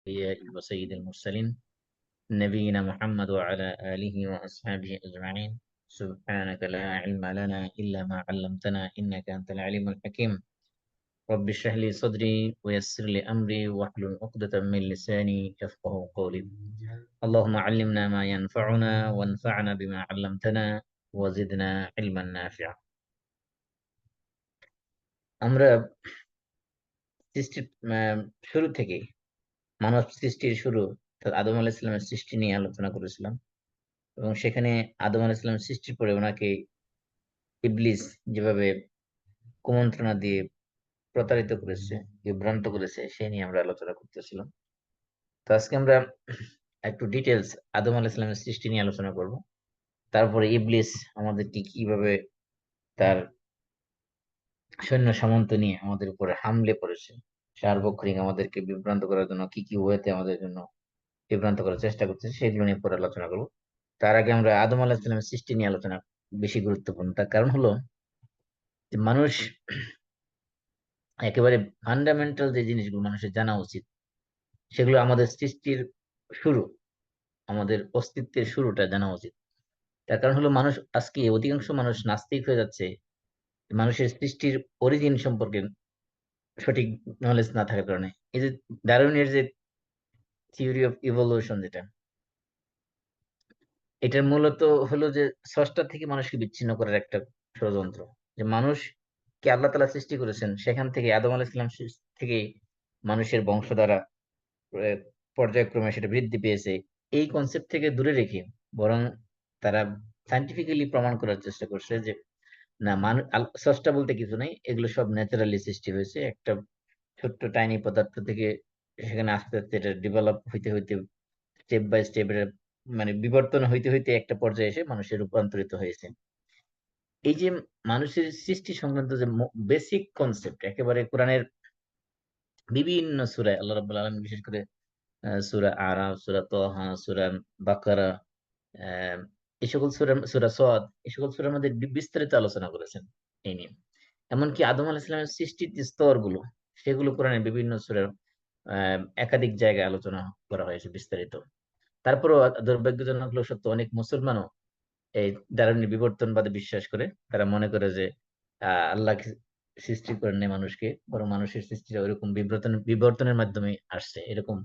الأنبياء وسيد المرسلين نبينا محمد وعلى آله وأصحابه أجمعين. سبحانك لا علم لنا إلا ما علمتنا إنك أنت العليم الحكيم. رب اشرح لي صدري ويسر لي أمري واحلل عقدة من لساني يفقه قولي. اللهم علمنا ما ينفعنا وانفعنا بما علمتنا وزدنا علما نافعا. আমরা সৃষ্টির শুরু থেকে মানব সৃষ্টির শুরু অর্থাৎ আদম আলাইহিস সালামের সৃষ্টি নিয়ে আলোচনা করেছিলাম এবং সেখানে আদম আলাইহিস সালামের সৃষ্টির পরে ওনাকে ইবলিস যেভাবে কুমন্ত্রণা দিয়ে প্রতারিত করেছে, বিভ্রান্ত করেছে, সে নিয়ে আমরা আলোচনা করতেছিলাম। তো আজকে আমরা একটু ডিটেলস আদম আলাইহিস সালামের সৃষ্টি নিয়ে আলোচনা করব। তারপরে ইবলিস আমাদেরকে কিভাবে তার সৈন্য সামন্ত নিয়ে আমাদের উপরে হামলে পড়েছে, সার্বক্ষণিক আমাদেরকে বিভ্রান্ত করার জন্য কি কি ওয়েতে আমাদের জন্য বিভ্রান্ত করার চেষ্টা করতেছে সেগুলো নিয়ে পরে আলোচনা করবো। তার আগে আমরা আদম আলাহিস সালামের সৃষ্টি নিয়ে আলোচনা বেশি গুরুত্বপূর্ণ। তার কারণ হলো যে মানুষ একেবারে ফান্ডামেন্টাল যে জিনিসগুলো মানুষের জানা উচিত সেগুলো আমাদের সৃষ্টির শুরু, আমাদের অস্তিত্বের শুরুটা জানা উচিত। তার কারণ হলো মানুষ আজকে অধিকাংশ মানুষ নাস্তিক হয়ে যাচ্ছে মানুষের সৃষ্টির অরিজিন সম্পর্কে সঠিক নলেজ না থাকার কারণে। এই যে ডারউইনের যে থিওরি অফ ইভলিউশন, যেটা এটার মূলত হলো যে স্রষ্টা থেকে মানুষকে বিচ্ছিন্ন করার একটা ষড়যন্ত্র। যে মানুষকে আল্লাহ তাআলা সৃষ্টি করেছেন, সেখান থেকে আদম আলাইহিস সালাম থেকে মানুষের বংশ দ্বারা আহ, পর্যায়ক্রমে সেটা বৃদ্ধি পেয়েছে। এই কনসেপ্ট থেকে দূরে রেখে বরং তারা সাইন্টিফিক্যালি প্রমাণ করার চেষ্টা করছে যে না, স্রষ্টা বলতে কিছু নাই, এগুলো সব ন্যাচারালি সৃষ্টি হয়েছে একটা ছোট্ট টাইনি পদার্থ থেকে। সেখানে আস্তে আস্তে এটা ডেভেলপ হইতে হইতে স্টেপ বাই স্টেপ মানে বিবর্তন হইতে হইতে একটা পর্যায়ে এসে মানুষের রূপান্তরিত হয়েছে। এই যে মানুষের সৃষ্টি সংক্রান্ত যে বেসিক কনসেপ্ট একেবারে কোরআনের বিভিন্ন সূরায় আল্লাহ রাব্বুল আলামিন, বিশেষ করে সূরা আরাফ, সূরা তাহা, সূরা বাকারা, আহ, এই সকল সূরা সদ, এই সকল সূরার মধ্যে বিস্তারিত আলোচনা করেছেন এই নিয়ে। এমনকি আদম আলাইহিস সালামের সৃষ্টির যে স্তরগুলো সেগুলো কোরআনের বিভিন্ন সূরার একাধিক জায়গায় আলোচনা করা হয়েছে বিস্তারিত। তারপরও দুর্ভাগ্যজনক হলো সত্য, অনেক মুসলমানও এই দারুণী বিবর্তনবাদে বিশ্বাস করে। তারা মনে করে যে আল্লাহ সৃষ্টি করেন নাই মানুষকে, বরং মানুষের সৃষ্টিটা ওইরকম বিবর্তনের মাধ্যমে আসছে এরকম।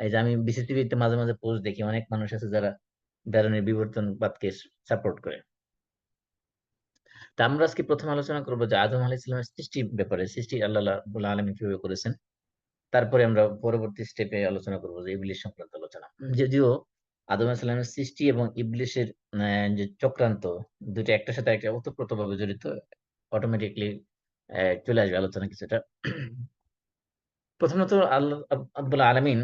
এই যে আমি বিসিটিভিতে মাঝে মাঝে পোস্ট দেখি, অনেক মানুষ আছে যারা দারুণী বিবর্তনবাদকে সাপোর্ট করে। তা আমরা আজকে প্রথম আলোচনা করবো যে আদম আলাইহিস সালামের সৃষ্টির ব্যাপারে, সৃষ্টি আল্লাহ রাব্বুল আলামিন কিভাবে করেছেন। তারপরে আমরা পরবর্তী স্টেপে আলোচনা করবো যে ইবলিশ সংক্রান্ত আলোচনা। যদিও আদম আলাইহিস সালামের সৃষ্টি এবং ইবলিশের যে চক্রান্ত, দুটো একটার সাথে একটা ওতপ্রোতভাবে জড়িত, অটোমেটিকলি চলে আসবে আলোচনা কিছুটা। প্রথমত আল্লাহ রাব্বুল আলামিন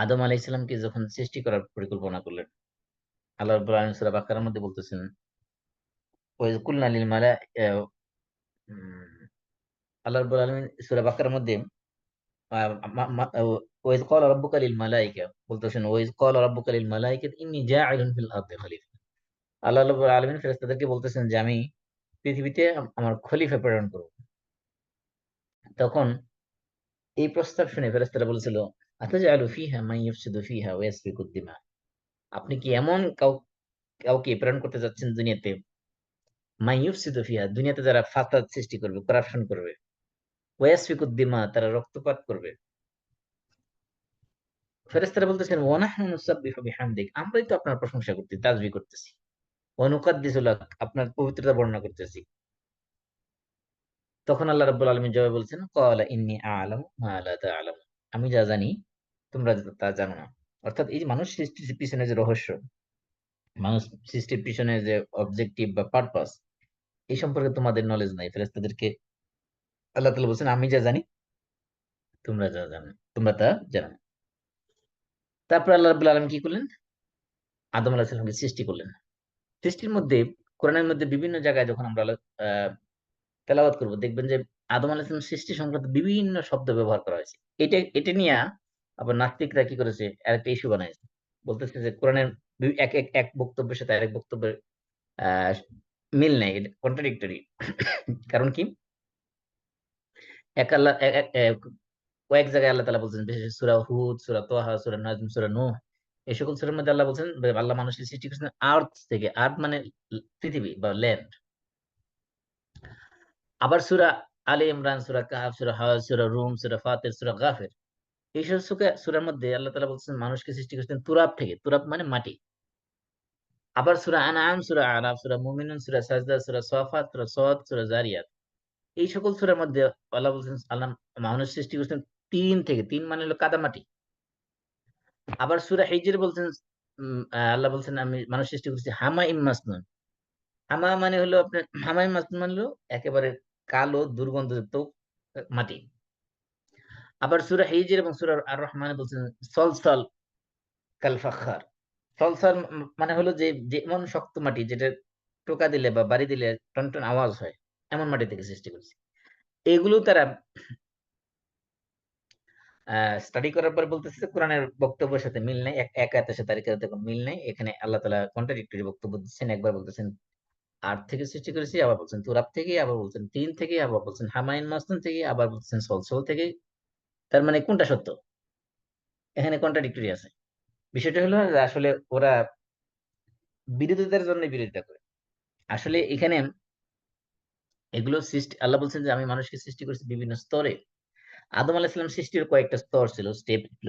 আদম আলাইহিস সালামকে যখন সৃষ্টি করার পরিকল্পনা করলেন, আল্লাহ রাব্বুল আলামিন সূরা বাকারার মধ্যে বলতেছেন, ওয়াইজ কুলনা লিল মালা আল্লাহ রাব্বুল আলামিন সূরা বাকারার মধ্যে ওয়াইজ ক্বালা রাব্বুকা লিল মালাইকা বলতেছেন, ওয়াইজ ক্বালা রাব্বুকা লিল মালাইকাতি ইন্নী জাইলুন ফিল আরদি খলিফা। আল্লাহ রাব্বুল আলামিন ফেরেশতাদেরকে বলতেছেন যে আমি পৃথিবীতে আমার খলিফা প্রেরণ করব। তখন এই প্রস্তাব শুনে ফেরেশতারা বলেছিল, আতাজআলু ফিহা মান ইউফসিদু ফিহা ওয়া ইয়াসফিকুদ দিমা। আপনি কি এমন কাউকে প্রেরণ করতে যাচ্ছেন দুনিয়াতে, মান ইউফসিদু ফিহা, দুনিয়াতে যারা ফাসাদ সৃষ্টি করবে, করাপশন করবে, ওয়া ইয়াসফিকুদ দিমা, তারা রক্তপাত করবে। ফেরেশতারা বলতেছেন, ওয়া নাহনু নুসাব্বিহু বিহামদিক, আমরাই তো আপনার প্রশংসা করতেছি, তাসবিহ করতেছি, ওয়া নুকাদ্দিসু লাক, আপনার পবিত্রতা বর্ণনা করতেছি। তখন আল্লাহ রাব্বুল আলামিন জবাবে বলছেন, ক্বালা ইন্নী আ'লামু মা লা তা'লামুন, আমি যা জানি তোমরা তা জানো না। অর্থাৎ এই যে মানুষ সৃষ্টির পিছনে যে রহস্য, মানুষ সৃষ্টির পিছনে যে অবজেক্টিভ বা পারপাস, এই সম্পর্কে তোমাদের নলেজ নাই। ফেরেশতাদেরকে আল্লাহ তাআলা বলছেন, আমি যা জানি তোমরা তা জানো না। তারপর আল্লাহ রাব্বুল আলামিন কি করলেন, আদম আলাইহিস সালামকে সৃষ্টি করলেন। সৃষ্টির মধ্যে কোরআনের মধ্যে বিভিন্ন জায়গায় যখন আমরা আহ তেলাওয়াত করবো, দেখবেন যে আদম আলাইহিস সালাম সৃষ্টি সংক্রান্ত বিভিন্ন শব্দ ব্যবহার করা হয়েছে। এটা নিয়ে আবার নাস্তিকরা কি করেছে, আরেকটা ইস্যু বানাইছে। বলতেছে যে কোরআনের এক এক এক বক্তব্যের সাথে আরেক বক্তব্যের আহ মিল নেই, এটা কন্ট্রাডিক্টরি। কারণ কি, এক আল্লাহ কয়েক জায়গায় আল্লাহ তাআলা বলছেন, বিশেষ করে সূরা হুদ, সূরা তাহা, সূরা নাজম, সূরা নূহ, এই সকল সূরার মধ্যে আল্লাহ বলছেন আল্লাহ মানুষকে সৃষ্টি করেছেন আর্থ থেকে। আর্থ মানে পৃথিবী বা ল্যান্ড। আবার সূরা আলে ইমরান, সূরা কাহফ, সূরা হজ, সূরা রুম, সূরা ফাতির, সূরা গাফির, এইসব সূরার মধ্যে আল্লাহ তাআলা বলছেন মানুষকে সৃষ্টি করেছেন তুরাব থেকে। তুরাব মানে মাটি। আবার সূরা আনআম, সূরা আরাফ, সূরা মুমিনুন, সূরা সাজদা, সূরা সাফাত, সূরা সদ, সূরা জারিয়াত, এই সকল সূরার মধ্যে আল্লাহ বলছেন আল্লাহ মানুষ সৃষ্টি করেছেন তিন থেকে। তিন মানে হলো কাদামাটি। আবার সূরা হিজর বলছেন আল্লাহ বলছেন আমি মানুষ সৃষ্টি করেছি হামাইম মাসনুন। হামা মানে হলো আপনার হামাইম মাসনুন মানে হলো একেবারে কালো দুর্গন্ধযুক্ত মাটি। আবার সূরা হিজর এবং সূরা আর রহমানে বলছেন সলসল কাল ফাখার। সলসল মানে হলো যে যেমন শক্ত মাটি, যেটা টোকা দিলে বা বাড়ি দিলে টনটন আওয়াজ হয়, এমন মাটি থেকে সৃষ্টি করেছে। এগুলো তারা স্টাডি করার পর বলতেছে যে কোরআনের বক্তব্যের সাথে মিল নাই, এক আয়াতের সাথে আরেক আয়াতের কোনো মিল নাই। এখানে আল্লাহ তাআলা কন্ট্রাডিক্টরি বক্তব্য দিচ্ছেন। একবার বলতেছেন আট থেকে সৃষ্টি করেছি, আবার বলছেন তুরাব থেকে, আবার বলছেন তিন থেকে, আবার বলছেন হামাইন মাসনুন থেকে, আবার বলছেন সলসল থেকে। তার মানে কোনটা সত্য? এখানে কন্ট্রাডিক্টরি আছে। বিষয়টা হলো যে আসলে ওরা বিরোধিতার জন্য বিরোধিতা করে। আসলে এখানে এগুলো সৃষ্টি, আল্লাহ বলছেন যে আমি মানুষকে সৃষ্টি করেছি বিভিন্ন স্তরে। আদম আলাইহিস সালাম সৃষ্টির কয়েকটা স্তর ছিল, স্টেপ ছিল।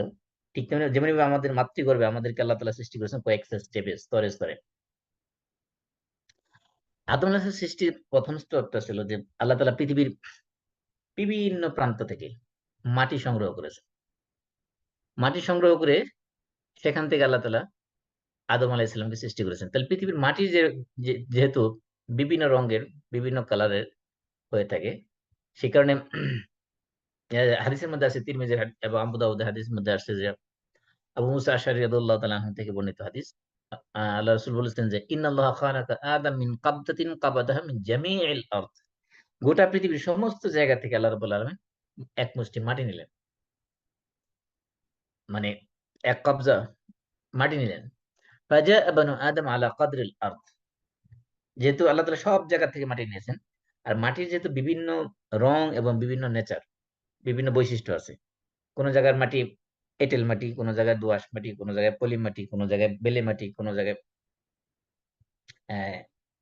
ঠিক তেমনি যেমনি আমাদের মাতৃগর্ভে আমাদেরকে আল্লাহ তাআলা সৃষ্টি করেছেন কয়েকটা স্টেপে, স্তরে স্তরে। আদম আলাইহিস সালামের সৃষ্টির প্রথম স্তরটা ছিল যে আল্লাহ তাআলা পৃথিবীর বিভিন্ন প্রান্ত থেকে মাটি সংগ্রহ করেছেন। মাটি সংগ্রহ করে সেখান থেকে আল্লাহ তাআলা আদম আলাইহিস সালামকে সৃষ্টি করেছেন। তাহলে পৃথিবীর মাটির যেহেতু বিভিন্ন রঙের, বিভিন্ন কালারের হয়ে থাকে, সে কারণে হাদিসের মধ্যে আছে, তিরমিজির এবং আবু দাউদের হাদিসের মধ্যে আসছে যে আবু মুসা আশআরী রাদিয়াল্লাহু তাআলা আনহু থেকে বর্ণিত হাদিস। আল্লাহ রাসূল বলেছেন যে ইন্নাল্লাহা খালাকা আদম মিন কাবদাতিন কাবাদাহা মিন জামিইল আরদ। গোটা পৃথিবীর সমস্ত জায়গা থেকে আল্লাহ রাব্বুল আলামিন এক মুষ্টি মাটি নিলেন। মানে এক কবজা মাটি নিলেন। ফাজা বানু আদম আলা কদরিল আরদ। যেহেতু আল্লাহ তাআলা সব জায়গা থেকে মাটি নিয়েছেন, আর মাটির যেহেতু বিভিন্ন রং এবং বিভিন্ন নেচার, বিভিন্ন বৈশিষ্ট্য আছে। কোন জায়গার মাটি এঁটেল মাটি, কোন জায়গায় দোআঁশ মাটি, কোন জায়গায় পলি মাটি, কোন জায়গায় বেলে মাটি, কোন জায়গায়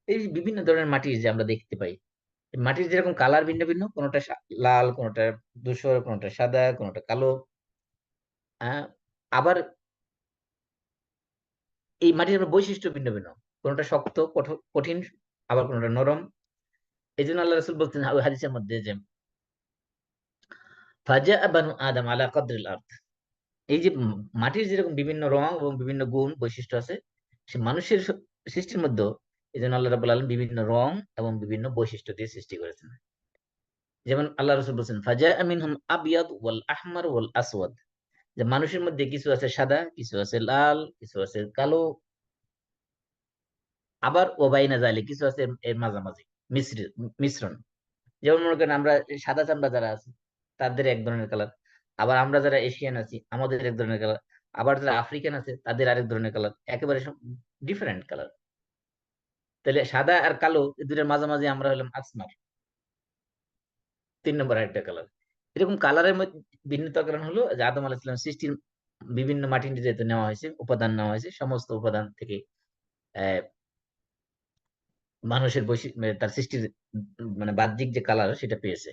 এই বিভিন্ন ধরনের মাটি যে আমরা দেখতে পাই। মাটির যেরকম কালার ভিন্ন ভিন্ন, কোনটা লাল, কোনটা ধূসর, কোনটা সাদা, কোনটা কালো। আহ, আবার এই মাটির আবার বৈশিষ্ট্য ভিন্ন ভিন্ন, কোনটা শক্ত কঠিন, আবার কোনটা নরম। এই জন্য আল্লাহ রাসূল বলছেন ওই হাদিসের মধ্যে যে ফাজা বানু আদম আলা কদরিল আরদ। এই যে মাটির যেরকম বিভিন্ন রং এবং বিভিন্ন গুণ বৈশিষ্ট্য আছে, সে মানুষের সৃষ্টির মধ্যে এই জন্য আল্লাহ রাব্বুল আলামিন বিভিন্ন রং এবং বিভিন্ন বৈশিষ্ট্য দিয়ে সৃষ্টি করেছেন। যেমন আল্লাহ রাসূল বলছেন ফাজা মিনহুম আবিয়াদ ওয়াল আহমার ওয়াল আসওয়াদ। যে মানুষের মধ্যে কিছু আছে সাদা, কিছু আছে লাল, কিছু আছে কালো, আবার ওবাইনা যালিক কিছু আছে এর মাঝামাঝি, মিশ্রণ। যেমন মনে করেন আমরা সাদা চামড়া যারা আছে তাদের এক ধরনের কালার, আবার আমরা যারা এশিয়ান আছি আমাদের এক ধরনের কালার, আবার যারা আফ্রিকান আছে তাদের আরেক ধরনের কালার, একেবারে ডিফারেন্ট কালার। তাহলে সাদা আর কালো এই দুটোর মাঝামাঝি আমরা হলাম আসমার, 3 নম্বর আরেকটা কালার। এরকম কালারের মধ্যে ভিন্নতার কারণ হলো যে আদম আলাইহিস সালাম সৃষ্টির বিভিন্ন মাটি যেহেতু নেওয়া হয়েছে, উপাদান নেওয়া হয়েছে, সমস্ত উপাদান থেকে আহ, মানুষের তার সৃষ্টির মানে বাহ্যিক যে কালার সেটা পেয়েছে।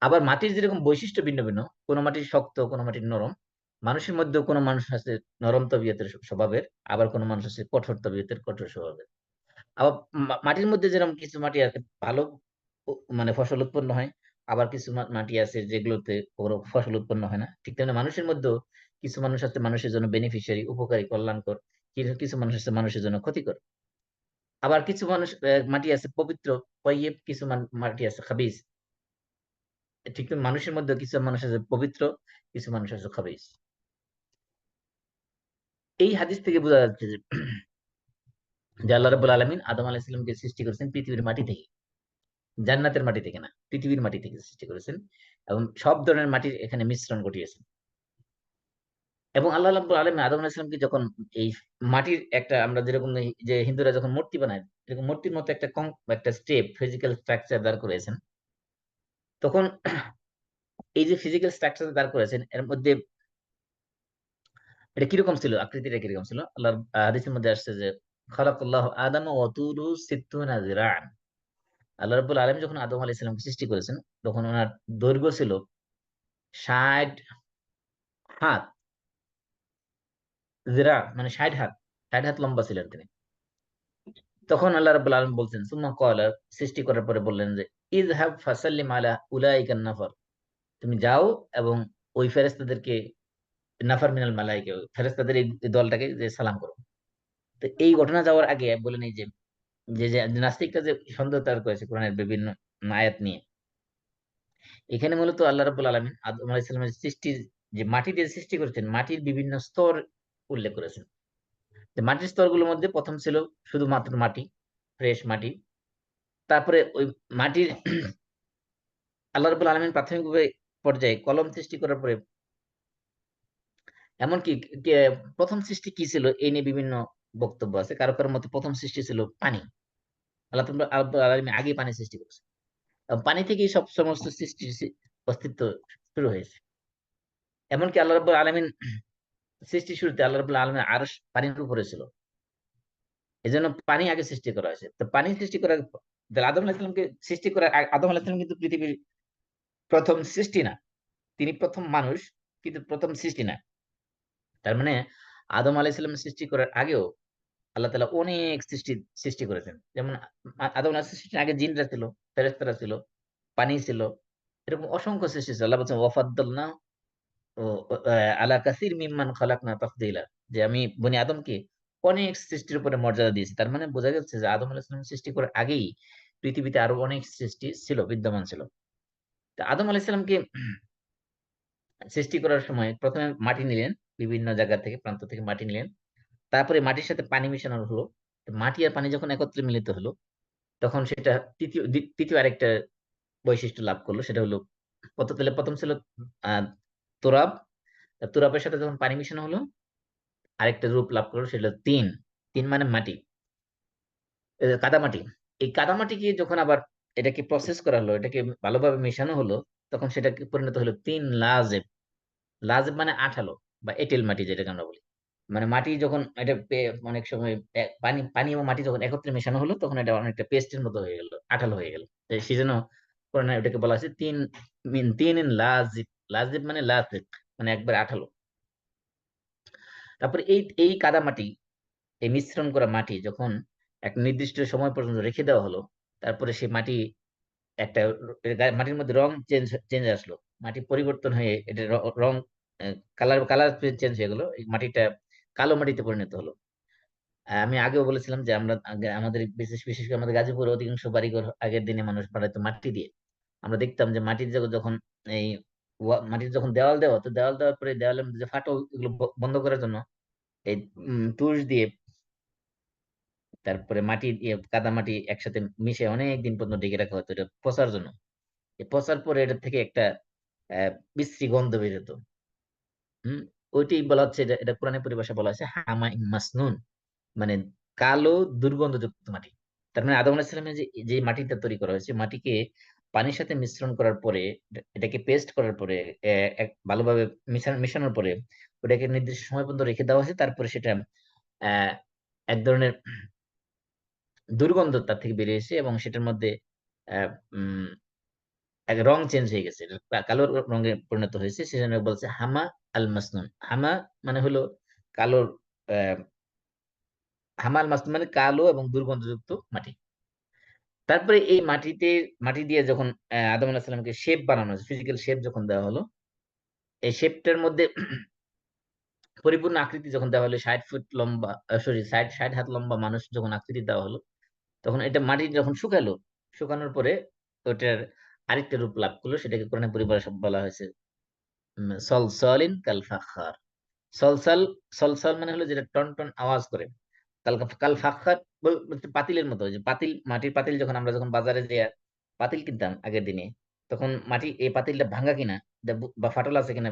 আবার মাটির যেরকম বৈশিষ্ট্য ভিন্ন ভিন্ন, কোনো মাটি শক্ত, কোনো মাটি নরম। মানুষের মধ্যেও কোনো মানুষ আছে নরম তবিয়তের স্বভাবের, আবার কোনো মানুষ আছে কঠোর তবিয়তের, কঠোর স্বভাবের। আবার মাটির মধ্যে যেরকম কিছু মাটি আছে ভালো মানে ফসল উৎপন্ন হয়, আবার কিছু মাটি আছে যেগুলোতে কোনো ফসল উৎপন্ন হয় না। ঠিক তেমনি মানুষের মধ্যেও কিছু মানুষ আছে মানুষের জন্য বেনিফিশিয়ারি, উপকারী, কল্যাণকর। কিছু কিছু মানুষ আছে মানুষের জন্য ক্ষতিকর। আবার কিছু মানুষ মাটি আছে পবিত্র, তয়্যিব, কিছু মাটি আছে খাবিজ। ঠিক তেমনি মানুষের মধ্যে কিছু মানুষ আছে পবিত্র, কিছু মানুষ আছে খাবিজ। এই হাদিস থেকে বোঝা যাচ্ছে যে যে আল্লাহ রাব্বুল আলামিন আদম আলাইহিস সালামকে সৃষ্টি করেছেন পৃথিবীর মাটি থেকে, জান্নাতের মাটি থেকে না, পৃথিবীর মাটি থেকে সৃষ্টি করেছেন। এবং সব ধরনের মাটির এখানে মিশ্রণ ঘটিয়েছেন। এবং আল্লাহ রাব্বুল আলামিন আদম আলাইহিস সালামকে যখন এই মাটির একটা, আমরা যেরকম যে হিন্দুরা যখন মূর্তি বানায়, এরকম মূর্তির মতো একটা স্টেপ, ফিজিক্যাল স্ট্রাকচার দাঁড় করেছেন, তখন এই যে ফিজিক্যাল স্ট্রাকচার দাঁড় করেছেন, এর মধ্যে এটা কিরকম ছিল, আকৃতিটা কিরকম ছিল? আল্লাহর হাদিসের মধ্যে আসছে যে খালাকাল্লাহু আদামা ওয়া তুলু সিত্তুনা যিরাআন। আল্লাহ রাব্বুল আলামিন যখন আদম আলাইহিস সালামকে সৃষ্টি করেছেন, তখন ওনার দৈর্ঘ্য ছিল 60 হাত, মানে 60 হাত, 60 হাত লম্বা ছিলেন তিনি। তখন আল্লাহ রাব্বুল আলামিন বলছেন, সুম্মা ক্বালা, সৃষ্টি করার পরে বললেন যে ইযহাব ফাসাল্লিম আলা উলাইকান নাফর, তুমি যাও এবং ওই ফেরেশতাদেরকে, নাফার মিনাল মালাইকা, ফেরেশতাদের এই দলটাকে যে সালাম করো। তো এই ঘটনা যাওয়ার আগে বলে নেই যে যে যে নাস্তিকরা যে সন্দেহ তার করেছে কোরআনের বিভিন্ন আয়াত নিয়ে, এখানে মূলত আল্লাহ রাব্বুল আলামিন আদম আলাইহিস সালামের সৃষ্টির, যে মাটি দিয়ে সৃষ্টি করেছেন, মাটির বিভিন্ন স্তর উল্লেখ করেছেন। যে মাটির স্তরগুলোর মধ্যে প্রথম ছিল শুধুমাত্র মাটি, ফ্রেশ মাটি। তারপরে ওই মাটির আল্লাহ রাব্বুল আলামিন প্রাথমিকভাবে পর্যায়ে কলম সৃষ্টি করার পরে, এমনকি প্রথম সৃষ্টি কি ছিল এই নিয়ে বিভিন্ন বক্তব্য আছে। কারো কারোর মতে প্রথম সৃষ্টি ছিল পানি। রাব্বুল আলামিন আগে পানি সৃষ্টি করেছে। পানি থেকেই সব সমস্ত সৃষ্টির অস্তিত্ব শুরু হয়েছে। এমনকি আল্লাহ রাব্বুল আলামিন সৃষ্টির শুরুতে আল্লাহ রাব্বুল আলামিন আরশ পানির উপরে ছিল। এজন্য পানি আগে সৃষ্টি করা হয়েছে। তো পানি সৃষ্টি করার তাহলে আদম আলাইহিস সালামকে সৃষ্টি করার আদম আলাইহিস সালাম কিন্তু পৃথিবীর প্রথম সৃষ্টি না। তিনি প্রথম মানুষ, কিন্তু প্রথম সৃষ্টি না। তার মানে আদম আলাইহিস সালাম সৃষ্টি করার আগেও আল্লাহ তাআলা অনেক সৃষ্টি সৃষ্টি করেছেন। যেমন আদম আলাইহিস সৃষ্টির আগে জিনরা ছিল, ফেরেশতারা ছিল, পানি ছিল। এরকম অসংখ্য সৃষ্টি ছিল। আল্লাহ বলছেন ওয়াফাদ্দালনা ও আলা কাসির মিম্মান খালাকনা তাফদীলা, যে আমি বনি আদমকে অনেক সৃষ্টির উপরে মর্যাদা দিয়েছি। তার মানে বোঝা যাচ্ছে যে আদম আলাইহিস সালাম সৃষ্টি করার আগেই পৃথিবীতে আরো অনেক সৃষ্টি ছিল, বিদ্যমান ছিল। তো আদম আলাইহিস সালামকে সৃষ্টি করার সময় প্রথমে মাটি নিলেন, বিভিন্ন জায়গা থেকে, প্রান্ত থেকে মাটি নিলেন। তারপরে মাটির সাথে পানি মিশানো হলো। তো মাটি আর পানি যখন একত্রে মিলিত হলো, তখন সেটা তৃতীয় আরেকটা বৈশিষ্ট্য লাভ করলো। সেটা হলো প্রথম ছিল আহ তোরাব। তুরাবের সাথে যখন পানি মিশানো হলো, আরেকটা রূপ লাভ করলো, সেটা হলো তিন। তিন মানে মাটি, কাদামাটি। এই কাদামাটিকে যখন আবার এটাকে প্রসেস করা হলো, এটাকে ভালোভাবে মেশানো হলো, তখন সেটাকে পরিণত হলো তিন লাজেব। লাজেব মানে আঠালো বা এঁটেল মাটি, যেটাকে আমরা বলি। মানে মাটি যখন এটা অনেক সময় পানি পানি এবং মাটি যখন একত্রে মেশানো হলো, তখন এটা অনেকটা পেস্টের মতো হয়ে গেল, আঠালো হয়ে গেল। সেই জন্য কোরআনে এটাকে বলা হয়েছে তিন মিন তিন ইন লাজিব। লাজিব মানে লাজিব, মানে একবার আঠালো। তারপর এই এই কাদা মাটি, এই মিশ্রণ করা মাটি যখন এক নির্দিষ্ট সময় পর্যন্ত রেখে দেওয়া হলো, তারপরে সেই মাটি একটা মাটির মধ্যে রং চেঞ্জ চেঞ্জ আসলো। মাটি পরিবর্তন হয়ে এটা রং, কালার কালার চেঞ্জ হয়ে গেলো। এই মাটিটা কালো মাটিতে পরিণত হলো। আমি আগেও বলেছিলাম যে আমরা আমাদের বিশেষ বিশেষ করে আমাদের গাজীপুরে অধিকাংশ বাড়িঘর আগের দিনে মানুষ বানাইতো মাটি দিয়ে। আমরা দেখতাম যে মাটির যখন এই মাটির যখন দেওয়াল দেওয়া হতো, দেওয়াল দেওয়ার পরে দেওয়ালের মধ্যে যে ফাটল, এগুলো বন্ধ করার জন্য এই তুষ দিয়ে, তারপরে মাটি দিয়ে কাদা মাটি একসাথে মিশে অনেক দিন পর্যন্ত ঢেকে রাখা হতো, এটা পচার জন্য। এই পচার পরে এটা থেকে একটা বিশ্রী গন্ধ বের হতো। হম। ওইটাই বলা হচ্ছে, এটা কোরআনের পরিভাষা বলা হচ্ছে হামা মাসনুন, মানে কালো দুর্গন্ধযুক্ত মাটি। তার মানে আদম আলাইহিস সালামের যে যে মাটিটা তৈরি করা হয়েছে, মাটিকে পানির সাথে মিশ্রণ করার পরে, এটাকে পেস্ট করার পরে, ভালোভাবে মেশানোর পরে, ওটাকে নির্দিষ্ট সময় পর্যন্ত রেখে দেওয়া হয়েছে। তারপরে সেটা আহ এক ধরনের দুর্গন্ধ তার থেকে বেরিয়ে এসে, এবং সেটার মধ্যে আহ উম এক রং চেঞ্জ হয়ে গেছে, এটা কালো রঙে পরিণত হয়েছে। সেজন্য বলছে হামা আল মাসনুন। হামা মানে হলো কালো, আহ হামা আল মাসনুন মানে কালো এবং দুর্গন্ধযুক্ত মাটি। তারপরে এই মাটি দিয়ে যখন আদম আলাহিস সালামকে শেপ বানানো হয়েছে, ফিজিক্যাল শেপ যখন দেওয়া হলো, এই শেপটার মধ্যে পরিপূর্ণ আকৃতি যখন দেওয়া হলো, 60 ফুট লম্বা, সরি 60 হাত লম্বা মানুষ যখন আকৃতি দেওয়া হলো, তখন এটা মাটি যখন শুকালো, শুকানোর পরে ওটার আরেকটা রূপ লাভ করলো। সেটাকে কোরআনের পরিভাষায় বলা হয়েছে সলসলিন কাল ফাখার। সলসাল, সলসল মানে হলো যেটা টন টন আওয়াজ করে। কাল কাল ফাখার বলতে পাতিলের মতো। যে পাতিল, মাটির পাতিল, যখন আমরা যখন বাজারে যে পাতিল কিনতাম আগের দিনে, তখন মাটি এই পাতিলটা ভাঙা কিনা, বা ফাটল আছে কিনা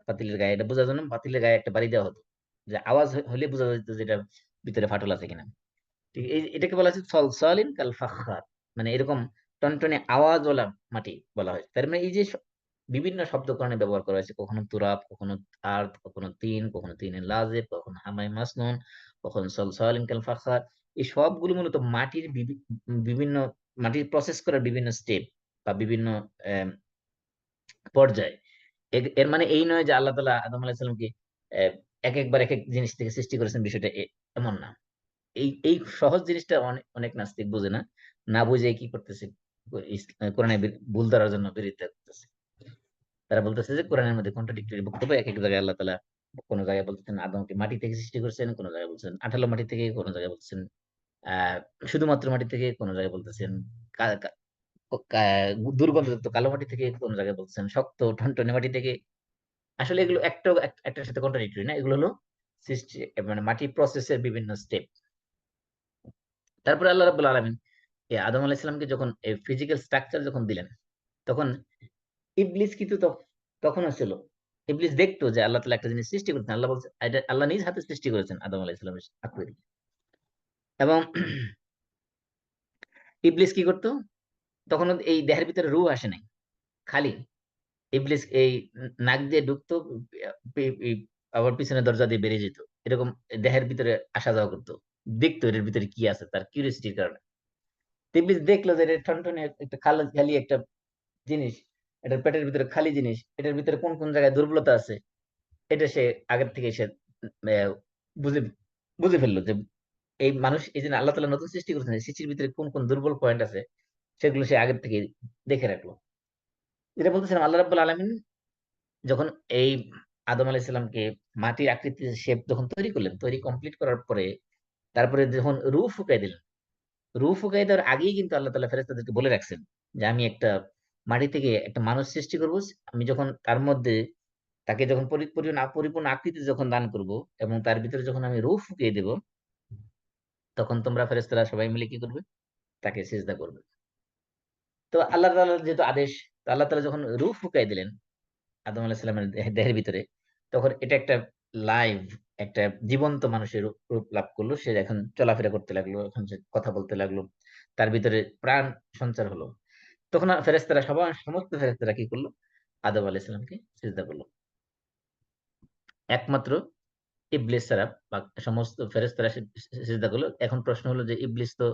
পাতিলের গায়ে, এটা বোঝার জন্য পাতিলের গায়ে একটা বাড়ি দেওয়া হতো, যে আওয়াজ হলে বোঝা যেত যে এটা ভিতরে ফাটল আছে কিনা। ঠিক এটাকে বলা হচ্ছে সলসলিন কাল ফাখার, মানে এরকম টনটনে আওয়াজওয়ালা মাটি বলা হয়। তার মানে এই যে বিভিন্ন শব্দ কোরআনে ব্যবহার করা হয়েছে, কখনো তুরাব, কখনো আর্থ, কখনো তিন, কখনো তিনের লাজেব, কখনো হামাই মাসনুন, কখনো সলসালিন কাল ফাখার। এই সবগুলো মূলত মাটির বিভিন্ন মাটির প্রসেস করার বিভিন্ন স্টেপ বা বিভিন্ন আহ, পর্যায়। এর মানে এই নয় যে আল্লাহ তাআলা আদম আলাইহিস সালামকে এক একবার এক এক জিনিস থেকে সৃষ্টি করেছেন, বিষয়টা এমন না। এই সহজ জিনিসটা অনেক অনেক নাস্তিক বোঝে না, না বুঝে কি করতেছে, কোরআনে ভুল ধরার জন্য বিরোধিতা করতেছে। তারা বলতেছে যে কোরআনের মধ্যে কন্ট্রাডিক্টরি বক্তব্য, এক এক জায়গায় আল্লাহ তাআলা কোন জায়গায় বলতেছেন আদমকে মাটি থেকে সৃষ্টি করেছেন, কোন জায়গায় বলছেন আঠালো মাটি থেকে, কোন জায়গায় বলছেন আহ শুধুমাত্র মাটি থেকে, কোন জায়গায় বলতেছেন কা- কা- দুর্গন্ধযুক্ত কালো মাটি থেকে, কোন জায়গায় বলছেন শক্ত টনটনে মাটি থেকে। আসলে এগুলো একটার সাথে কন্ট্রাডিক্টরি না, এগুলো হলো সৃষ্টি মানে মাটি প্রসেসের বিভিন্ন স্টেপ। তারপরে আল্লাহ রাব্বুল আলামিন এই আদম আলাইহিস সালামকে যখন ফিজিক্যাল স্ট্রাকচার যখন দিলেন, তখন ইবলিস কিন্তু তখনও ছিল। ইবলিস দেখতো যে আল্লাহ তাআলা একটা জিনিস সৃষ্টি করতেন, আল্লাহ বলছে এটা আল্লাহ নিজ হাতে সৃষ্টি করেছেন আদম আলাইহিস সালামের আকৃতি। এবং ইবলিস কি করতো, তখন এই দেহের ভিতরে রূহ আসে নাই, খালি। ইবলিস এই নাক দিয়ে ঢুকতো, আবার পিছনে দরজা দিয়ে বেরিয়ে যেত, এরকম দেহের ভিতরে আসা যাওয়া করতো, দেখতো এর ভিতরে কি আছে তার কিউরিয়াসিটির কারণে। তো ইবলিস দেখলো যে এটা টনটনে একটা খালি খালি একটা জিনিস, এটার পেটের ভিতরে খালি জিনিস, এটার ভিতরে কোন কোন জায়গায় দুর্বলতা আছে, এটা সে আগের থেকে সে আহ, বুঝে বুঝে ফেললো যে এই মানুষ, এই যে আল্লাহ তাআলা নতুন সৃষ্টি করেছেন, এই সৃষ্টির ভিতরে কোন কোন দুর্বল পয়েন্ট আছে সেগুলো সে আগের থেকে দেখে রাখলো। যেটা বলতেছিলাম, আল্লাহ রাব্বুল আলামিন যখন এই আদম আলাইহিস সালামকে মাটির আকৃতির শেপ যখন তৈরি করলেন, তৈরি কমপ্লিট করার পরে তারপরে যখন রূহ ফুঁকাই দিলেন, রূহ ফুঁকাই দেওয়ার আগেই কিন্তু আল্লাহ তাআলা ফেরেশতাদেরকে বলে রাখছেন যে আমি একটা মাটি থেকে একটা মানুষ সৃষ্টি করব, আমি যখন তার মধ্যে তাকে যখন পরিপূর্ণ আকৃতি যখন দান করব এবং তার ভিতরে যখন আমি রূহ ফুঁকিয়ে দেব, তখন তোমরা ফেরেশতারা সবাই মিলে কি করবে, তাকে সিজদা করবে। তো আল্লাহ তাআলার যেহেতু আদেশ, তো আল্লাহ তাআলা যখন রূহ ফুঁকাই দিলেন আদম আলাইহিস সালামের দেহের ভিতরে, তখন এটা একটা লাইভ, একটা জীবন্ত মানুষের রূপ রূপ লাভ করলো। সে এখন চলাফেরা করতে লাগলো, এখন সে কথা বলতে লাগলো, তার ভিতরে প্রাণ সঞ্চার হলো। তখন ফেরেশতারা সবাই, সমস্ত ফেরেশতারা কি করলো, আদম আলাইহিস সালামকে সিজদা করলো। একমাত্র ইবলিস ছাড়া বা সমস্ত ফেরেশতারা সিজদা করলো। এখন প্রশ্ন হলো যে ইবলিস তো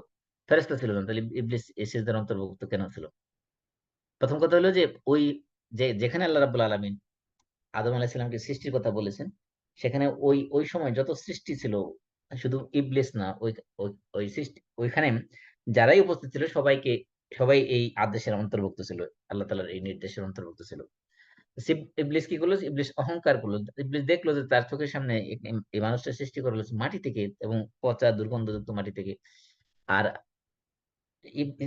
ফেরেশতা ছিল না, তাহলে ইবলিস এই সিজদার অন্তর্ভুক্ত কেন ছিল? প্রথম কথা হলো যে ওই যেখানে আল্লাহ রাব্বুল আলামিন আদম আলাইহিস সালামকে সৃষ্টির কথা বলেছেন, সেখানে ওই ওই সময় যত সৃষ্টি ছিল, শুধু ইবলিস না, ওই ওই ওই সৃষ্টি ওইখানে যারাই উপস্থিত ছিল সবাই এই আদেশের অন্তর্ভুক্ত ছিল, আল্লাহ তাআলার এই নির্দেশের অন্তর্ভুক্ত ছিল। ইবলিস কি করলো, ইবলিস অহংকার করলো। ইবলিস দেখলো যে তার চোখের সামনে এই মানুষটা সৃষ্টি করা হয়েছে মাটি থেকে এবং পচা দুর্গন্ধযুক্ত মাটি থেকে। আর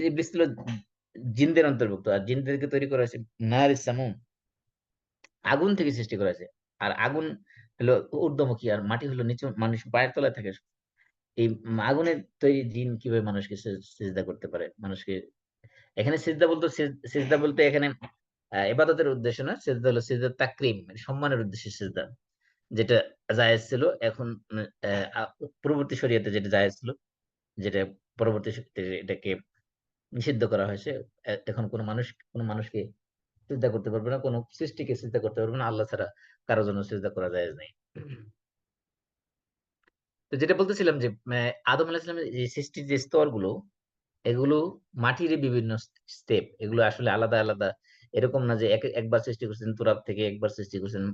ইবলিস ছিল জিনদের অন্তর্ভুক্ত, আর জিনদেরকে তৈরি করা হয়েছে নার সামুম, আগুন থেকে সৃষ্টি করা হয়েছে। আর আগুন হলো ঊর্ধ্বমুখী, আর মাটি হলো নিচু, মানুষ পায়ের তলায় থাকে। এই আগুনের তৈরি জিন কিভাবে মানুষকে সিজদা করতে পারে? মানুষকে এখানে সিজদা বলতে, সিজদা বলতে এখানে ইবাদতের উদ্দেশ্য না, সিজদা হলো সিজদা তাকরিম, মানে সম্মানের উদ্দেশ্যে সিজদা, যেটা জায়েজ ছিল। এখন পূর্ববর্তী শরীয়তে যেটা জায়েজ ছিল, যেটা পরবর্তী শরীয়তে এটাকে নিষিদ্ধ করা হয়েছে। এখন কোনো মানুষকে সিজদা করতে পারবে না, কোনো সৃষ্টিকে সিজদা করতে পারবে না আল্লাহ ছাড়া, কারোর জন্য সিজদা করা জায়েজ নাই। তো যেটা বলতেছিলাম যে আদম আলাইহিস সালামের এই সৃষ্টির যে স্তরগুলো, এগুলো মাটির বিভিন্ন স্টেপ, এগুলো আসলে আলাদা আলাদা। এরকম না যে একবার সৃষ্টি করছেন তুরাব থেকে, একবার সৃষ্টি করছেন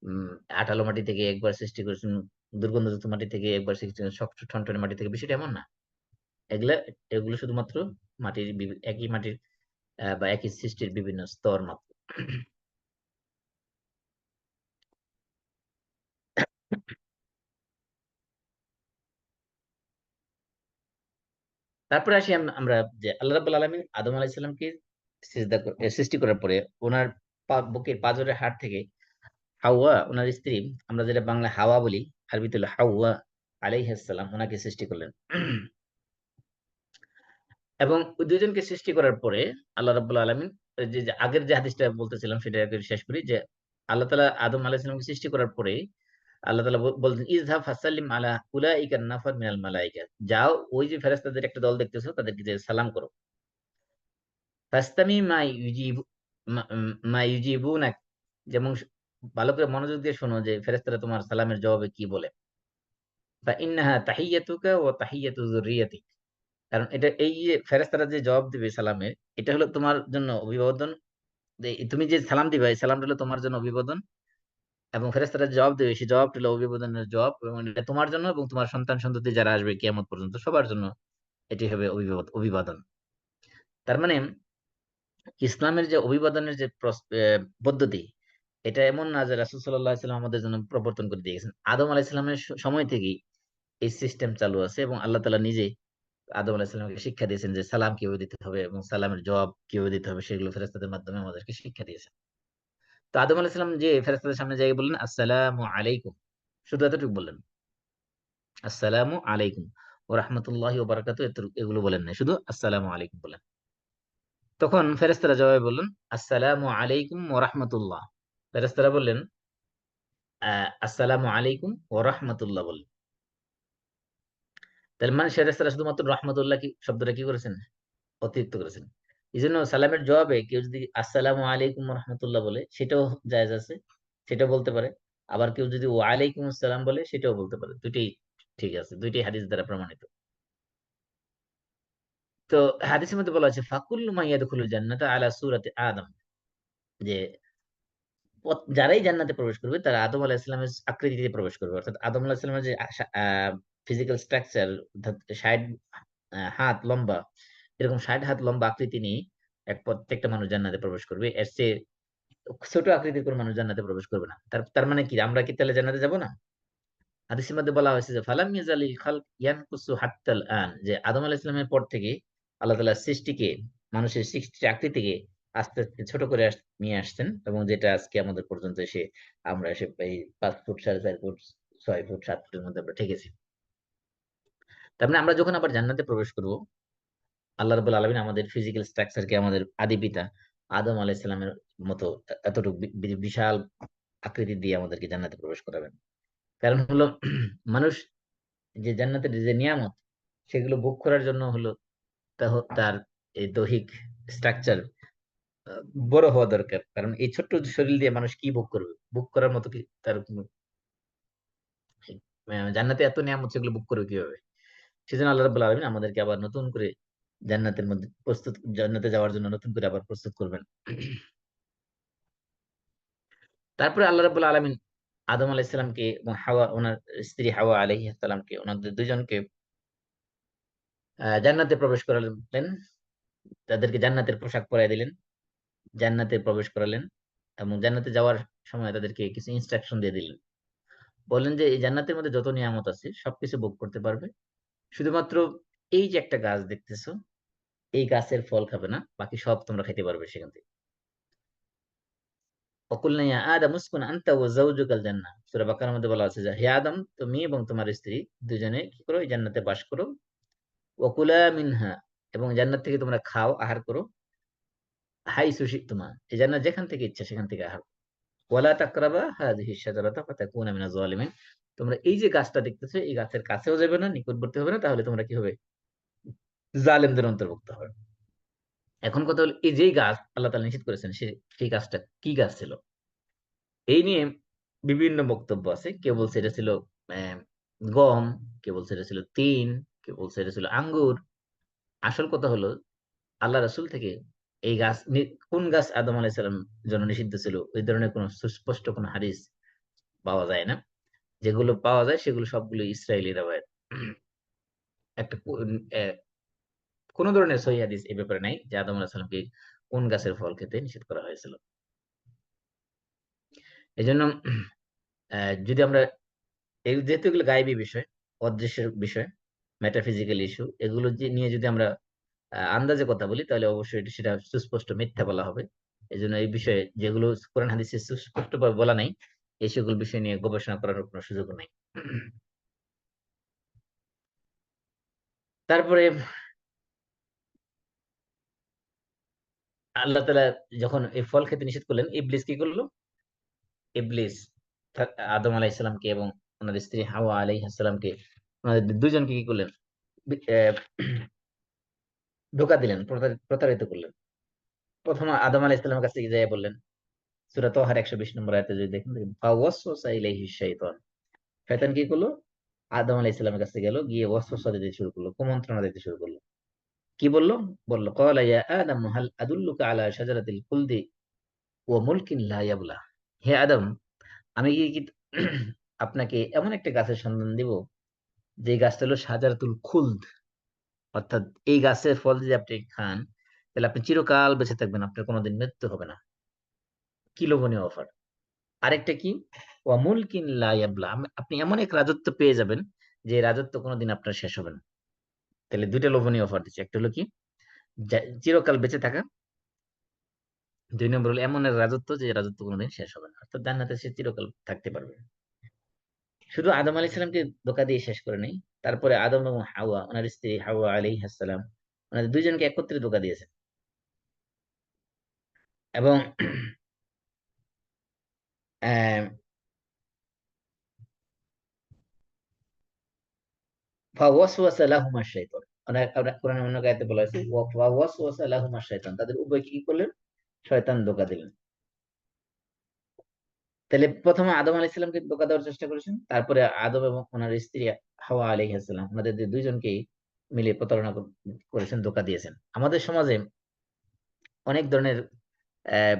উম আঠালো মাটি থেকে, একবার সৃষ্টি করছেন দুর্গন্ধযুক্ত মাটি থেকে, একবার সৃষ্টি করছেন শক্ত ঠনঠনে মাটি থেকে, বিষয়টা এমন না। এগুলা এগুলো শুধুমাত্র একই মাটির বা একই সৃষ্টির বিভিন্ন স্তর মাত্র। তারপরে আসি আমরা যে আল্লাহ রাব্বুল আলামিন আদম আলাইহিস সালামকে সৃষ্টি করার পরে ওনার বুকের পাঁজরের হাড় থেকে হাওয়া, ওনার স্ত্রী, আমরা যেটা বাংলা হাওয়া বলি, আরবিতে হলো হাওয়া আলাইহিস সালাম, ওনাকে সৃষ্টি করলেন। এবং ওই দুইজনকে সৃষ্টি করার পরে আল্লাহ রাব্বুল আলামিন, যে আগের যে হাদিসটা বলতেছিলাম সেটা আগে শেষ করি, যে আল্লাহ তাআলা আদম আলাইহিস সালামকে সৃষ্টি করার পরে আল্লাহ তাআলা বলছেন ইযহাব ফাসাল্লিম আলা উলাইকা নাফার মিনাল মালাইকা, যাও ওই যে ফেরেশতাদের একটা দল দেখতেছো তাদেরকে যে সালাম করো। ফাস্তামি মা ইউজিব, মা ইউজিবুনাক, যেমন ভালো করে মনোযোগ দিয়ে শোনো যে ফেরেশতারা তোমার সালামের জবাবে কি বলে। ফা ইন্নাহা তাহিয়াতুকা ওয়া তাহিয়াতু যুররিয়াতিক, কারণ এটা এই যে ফেরেশতারা যে জবাব দিবে সালামের, এটা হলো তোমার জন্য অভিবাদন। তুমি যে সালাম দিবে এই সালামটা হলো তোমার জন্য অভিবাদন, এবং ফেরেশতারা যে জবাব দেবে সেই জবাবটা হলো অভিবাদনের জবাব, এবং এটা তোমার জন্য এবং তোমার সন্তান সন্ততি যারা আসবে কিয়ামত পর্যন্ত সবার জন্য এটি হবে অভিবাদন। তার মানে ইসলামের যে অভিবাদনের যে পদ্ধতি, এটা এমন না যে রাসূল সাল্লাল্লাহু আলাইহি ওয়াসাল্লাম আমাদের জন্য প্রবর্তন করে দিয়ে গেছেন। আদম আলাইহিস সালামের সময় থেকেই এই সিস্টেম চালু আছে, এবং আল্লাহ তাআলা নিজে আদম আলাইহিস সালামকে শিক্ষা দিয়েছেন যে সালাম কিভাবে দিতে হবে এবং সালামের জবাব কিভাবে দিতে হবে, সেগুলো ফেরেশতাদের মাধ্যমে আমাদেরকে শিক্ষা দিয়েছেন। তো আদম আলাইহিস সালাম যে ফেরেশতাদের সামনে যাই বললেন আসসালামু আলাইকুম, শুধু এতটুকু বললেন, আসসালামু আলাইকুম ওয়া রাহমাতুল্লাহি ওয়া বারাকাতুহু, এগুলো বলেন নাই, শুধু আসসালামু আলাইকুম বলেন। তখন ফেরেশতারা জবাবে বললেন আসসালামু আলাইকুম ওয়া রাহমাতুল্লাহ। ফেরেশতারা বললেন আসসালামু আলাইকুম ওয়া রাহমাতুল্লাহ বললেন। তার মানে ফেরেশতারা শুধুমাত্র রাহমাতুল্লাহ কি শব্দটা কি করেছেন, অতিরিক্ত করেছেন। এই জন্য সালামের জবাবে কেউ যদি আসসালামু আলাইকুম ওয়া রাহমাতুল্লাহ বলে সেটাও জায়েজ আছে, সেটাও বলতে পারে। আবার কেউ যদি ওয়া আলাইকুম আসসালাম বলে সেটাও বলতে পারে, দুইটাই ঠিক আছে, দুইটাই হাদিস দ্বারা প্রমাণিত। তো হাদিসের মধ্যে বলা আছে ফাকুল্লু মা ইয়াদখুলুল জান্নাতা আলা সূরাতি আদম, যে যারাই জান্নাতে প্রবেশ করবে তারা আদম আলাইহিস সালামের আকৃতিতে প্রবেশ করবে, অর্থাৎ আদম আলাইহিস সালামের যে ফিজিক্যাল স্ট্রাকচার, ৬০ হাত লম্বা, এরকম ৬০ হাত লম্বা আকৃতি নিয়ে প্রত্যেকটা মানুষ জান্নাতে প্রবেশ করবে। এর চেয়ে ছোট আকৃতির কোন মানুষ জান্নাতে প্রবেশ করবে না। তার তার মানে কি আমরা কি তাহলে জান্নাতে যাব না? হাদিসের মধ্যে বলা হয়েছে যে ফালাম ইয়াজালিল খালক ইয়ানকুসু হাত্তাল আন, যে আদম আলাইহিস সালামের পর থেকে আল্লাহ তাআলা সৃষ্টিকে, মানুষের সৃষ্টির আকৃতিকে আস্তে আস্তে ছোট করে নিয়ে আসছেন, এবং যেটা আজকে আমাদের পর্যন্ত এসে আমরা এসে এই ৫ ফুট, ৪.৫ ফুট, ৬ ফুট, ৭ ফুটের মধ্যে আমরা ঠেকেছি। তার মানে আমরা যখন আবার জান্নাতে প্রবেশ করব, আল্লাহ রাব্বুল আলামিন আমাদের ফিজিক্যাল স্ট্রাকচারকে আমাদের আদি পিতা আদম আলাইহিস সালামের মতো এতটুকু বিশাল আকৃতি দিয়ে আমাদেরকে জান্নাতে প্রবেশ করাবেন। কারণ হলো মানুষ যে জান্নাতের যে নিয়ামত সেগুলো ভোগ করার জন্য হলো তার এই দৈহিক স্ট্রাকচার বড় হওয়া দরকার। কারণ এই ছোট্ট শরীর দিয়ে মানুষ কি ভোগ করবে, ভোগ করার মতো কি তার জান্নাতে এত নিয়ামত, সেগুলো ভোগ করবে কিভাবে? সেজন্য আল্লাহ রাব্বুল আলামিন আমাদেরকে আবার নতুন করে জান্নাতের মধ্যে জান্নাতে যাওয়ার জন্য নতুন করে আবার প্রস্তুত করবেন। তারপরে আল্লাহ রাব্বুল আলামিন আদম আলাইহিস সালামকে এবং হাওয়া, ওনার স্ত্রী হাওয়া আলাইহিস সালামকে, ওনাদের দুজনকে জান্নাতে প্রবেশ করালেন, তাদেরকে জান্নাতের পোশাক পরাই দিলেন, জান্নাতে প্রবেশ করালেন, এবং জান্নাতে যাওয়ার সময় তাদেরকে কিছু ইনস্ট্রাকশন দিয়ে দিলেন। বললেন যে এই জান্নাতের মধ্যে যত নিয়ামত আছে সবকিছু ভোগ করতে পারবে, শুধুমাত্র এই যে একটা গাছ দেখতেছো, এই গাছের ফল খাবে না, বাকি সব তোমরা খেতে পারবে সেখান থেকে। ওয়াকুলনা ইয়া আদম উসকুন আনতা ওয়া যাওজুকাল জান্নাহ, সূরা বাকারার মধ্যে বলা আছে যে হে আদম, তুমি এবং তোমার স্ত্রী দুজনে কি করো, এই জান্নাতে বাস করো। ওয়াকুলা মিনহা, এবং জান্নাত থেকে তোমরা খাও, আহার করো। হাইসু শি'তুমা, এই জান্নাত যেখান থেকে ইচ্ছা সেখান থেকে আহার। ওয়ালা তাকরাবা হাযিহি শাজারাতা ফাতাকুনা মিনাজ জালিমিন, তোমরা এই যে গাছটা দেখতেছো এই গাছের কাছেও যাবে না, নিকটবর্তী হবে না, তাহলে তোমরা কি হবে, জালেমদের অন্তর্ভুক্ত হবে। এখন কথা হলো এই যেই গাছ আল্লাহ তাআলা নিষেধ করেছেন সেই গাছটা কি গাছ ছিল, এই নিয়ে বিভিন্ন বক্তব্য আছে। কেউ বলছে এটা ছিল আহ, গম, কেউ বলছে এটা ছিল তিন, কেউ বলছে এটা ছিল আঙ্গুর। আসল কথা হলো আল্লাহ রাসূল থেকে এই গাছ কোন গাছ আদম আলাইহিস সালাম জন্য নিষিদ্ধ ছিল ওই ধরনের কোন সুস্পষ্ট কোন হাদিস পাওয়া যায় না। যেগুলো পাওয়া যায় সেগুলো সবগুলো ইসরায়েলি রওয়ায়াত। একটা কোন ধরনের সহিহ হাদিস এই ব্যাপারে নাই যে আদম আলাইহিস সালামকে কোন গাছের ফল খেতে নিষেধ করা হয়েছিল। এজন্য যদি আমরা যেহেতু এগুলো গায়েবী বিষয়, অদৃশ্যের বিষয়, মেটাফিজিক্যাল ইস্যু, এগুলো নিয়ে যদি আমরা আন্দাজে কথা বলি তাহলে অবশ্যই সেটা সুস্পষ্ট মিথ্যা বলা হবে। এই জন্য এই বিষয়ে যেগুলো কোরআন হাদিসে সুস্পষ্ট ভাবে বলা নাই, এই সকল বিষয় নিয়ে গবেষণা করার কোনো সুযোগ নাই। তারপরে আল্লাহ তাআলা যখন এই ফল খেতে নিষেধ করলেন, ইবলিস কি করলো? ইবলিস আদম আলাইহিস সালামকে এবং ওনার স্ত্রী হাওয়া আলাইহিস সালামকে, ওনাদের দুজনকে কি করলেন, বি- আহ, ধোঁকা দিলেন, প্রতারিত করলেন। প্রথম আদম আলাইহিস সালামের কাছে যাই বললেন, সূরা তাহার 120 নম্বর আয়াতে যদি দেখেন, ফাওয়াসওয়াসা ইলাইহি শাইতান, শয়তান কি করলো? আদম আলাইহিস সালামের কাছে গেল, গিয়ে ওয়াসওয়াসা দিতে শুরু করলো, কুমন্ত্রণা দিতে শুরু করলো। কি বললো? বললো, ক্বালা ইয়া আদম হাল আদুল্লুকা আলা শাজারাতিল খুলদি ওয়া মুলকিন লা ইয়াবলা। হে আদম, আমি কি আপনাকে এমন একটা গাছের সন্ধান দিব, যে গাছটা হলো শাজারাতুল খুলদ, অর্থাৎ এই গাছের ফল যদি আপনি খান, তাহলে আপনি চিরকাল বেঁচে থাকবেন, আপনার কোনোদিন মৃত্যু হবে না। কি লোভনীয় অফার! আরেকটা কি? ওয়া মুলকিন লা ইয়াবলা, আপনি এমন এক রাজত্ব পেয়ে যাবেন, যে রাজত্ব কোনোদিন আপনার শেষ হবে না। তাহলে দুইটা লোভনীয় অফার দিচ্ছে, একটা হলো কি, চিরকাল বেঁচে থাকা, দুই নম্বর হলো এমন এক রাজত্ব, যে রাজত্ব কোনোদিন শেষ হবে না, অর্থাৎ জান্নাতে সে চিরকাল থাকতে পারবে। শুধু আদম আলাইহিস সালামকে ধোঁকা দিয়ে শেষ করে নেই, তারপরে আদম এবং হাওয়া, ওনার স্ত্রী হাওয়া আলাইহিস সালাম, ওনাদের দুইজনকে একত্রে ধোঁকা দিয়েছেন। এবং আহ ফাওয়াসওয়াসা লাহুমা শাইতান, কোরআনের অন্য আয়াতে বলা হয়েছে ফাওয়াসওয়াসা লাহুমা শাইতান, তাদের উভয়কে কি করলেন? শয়তান ধোঁকা দিলেন। তাহলে প্রথমে আদম আলাইহিস সালামকে ধোঁকা দেওয়ার চেষ্টা করেছেন, তারপরে আদম এবং ওনার স্ত্রী হাওয়া আলাইহিস সালাম, ওনাদের দুইজনকেই মিলে প্রতারণা করেছেন, ধোঁকা দিয়েছেন। আমাদের সমাজে অনেক ধরনের আহ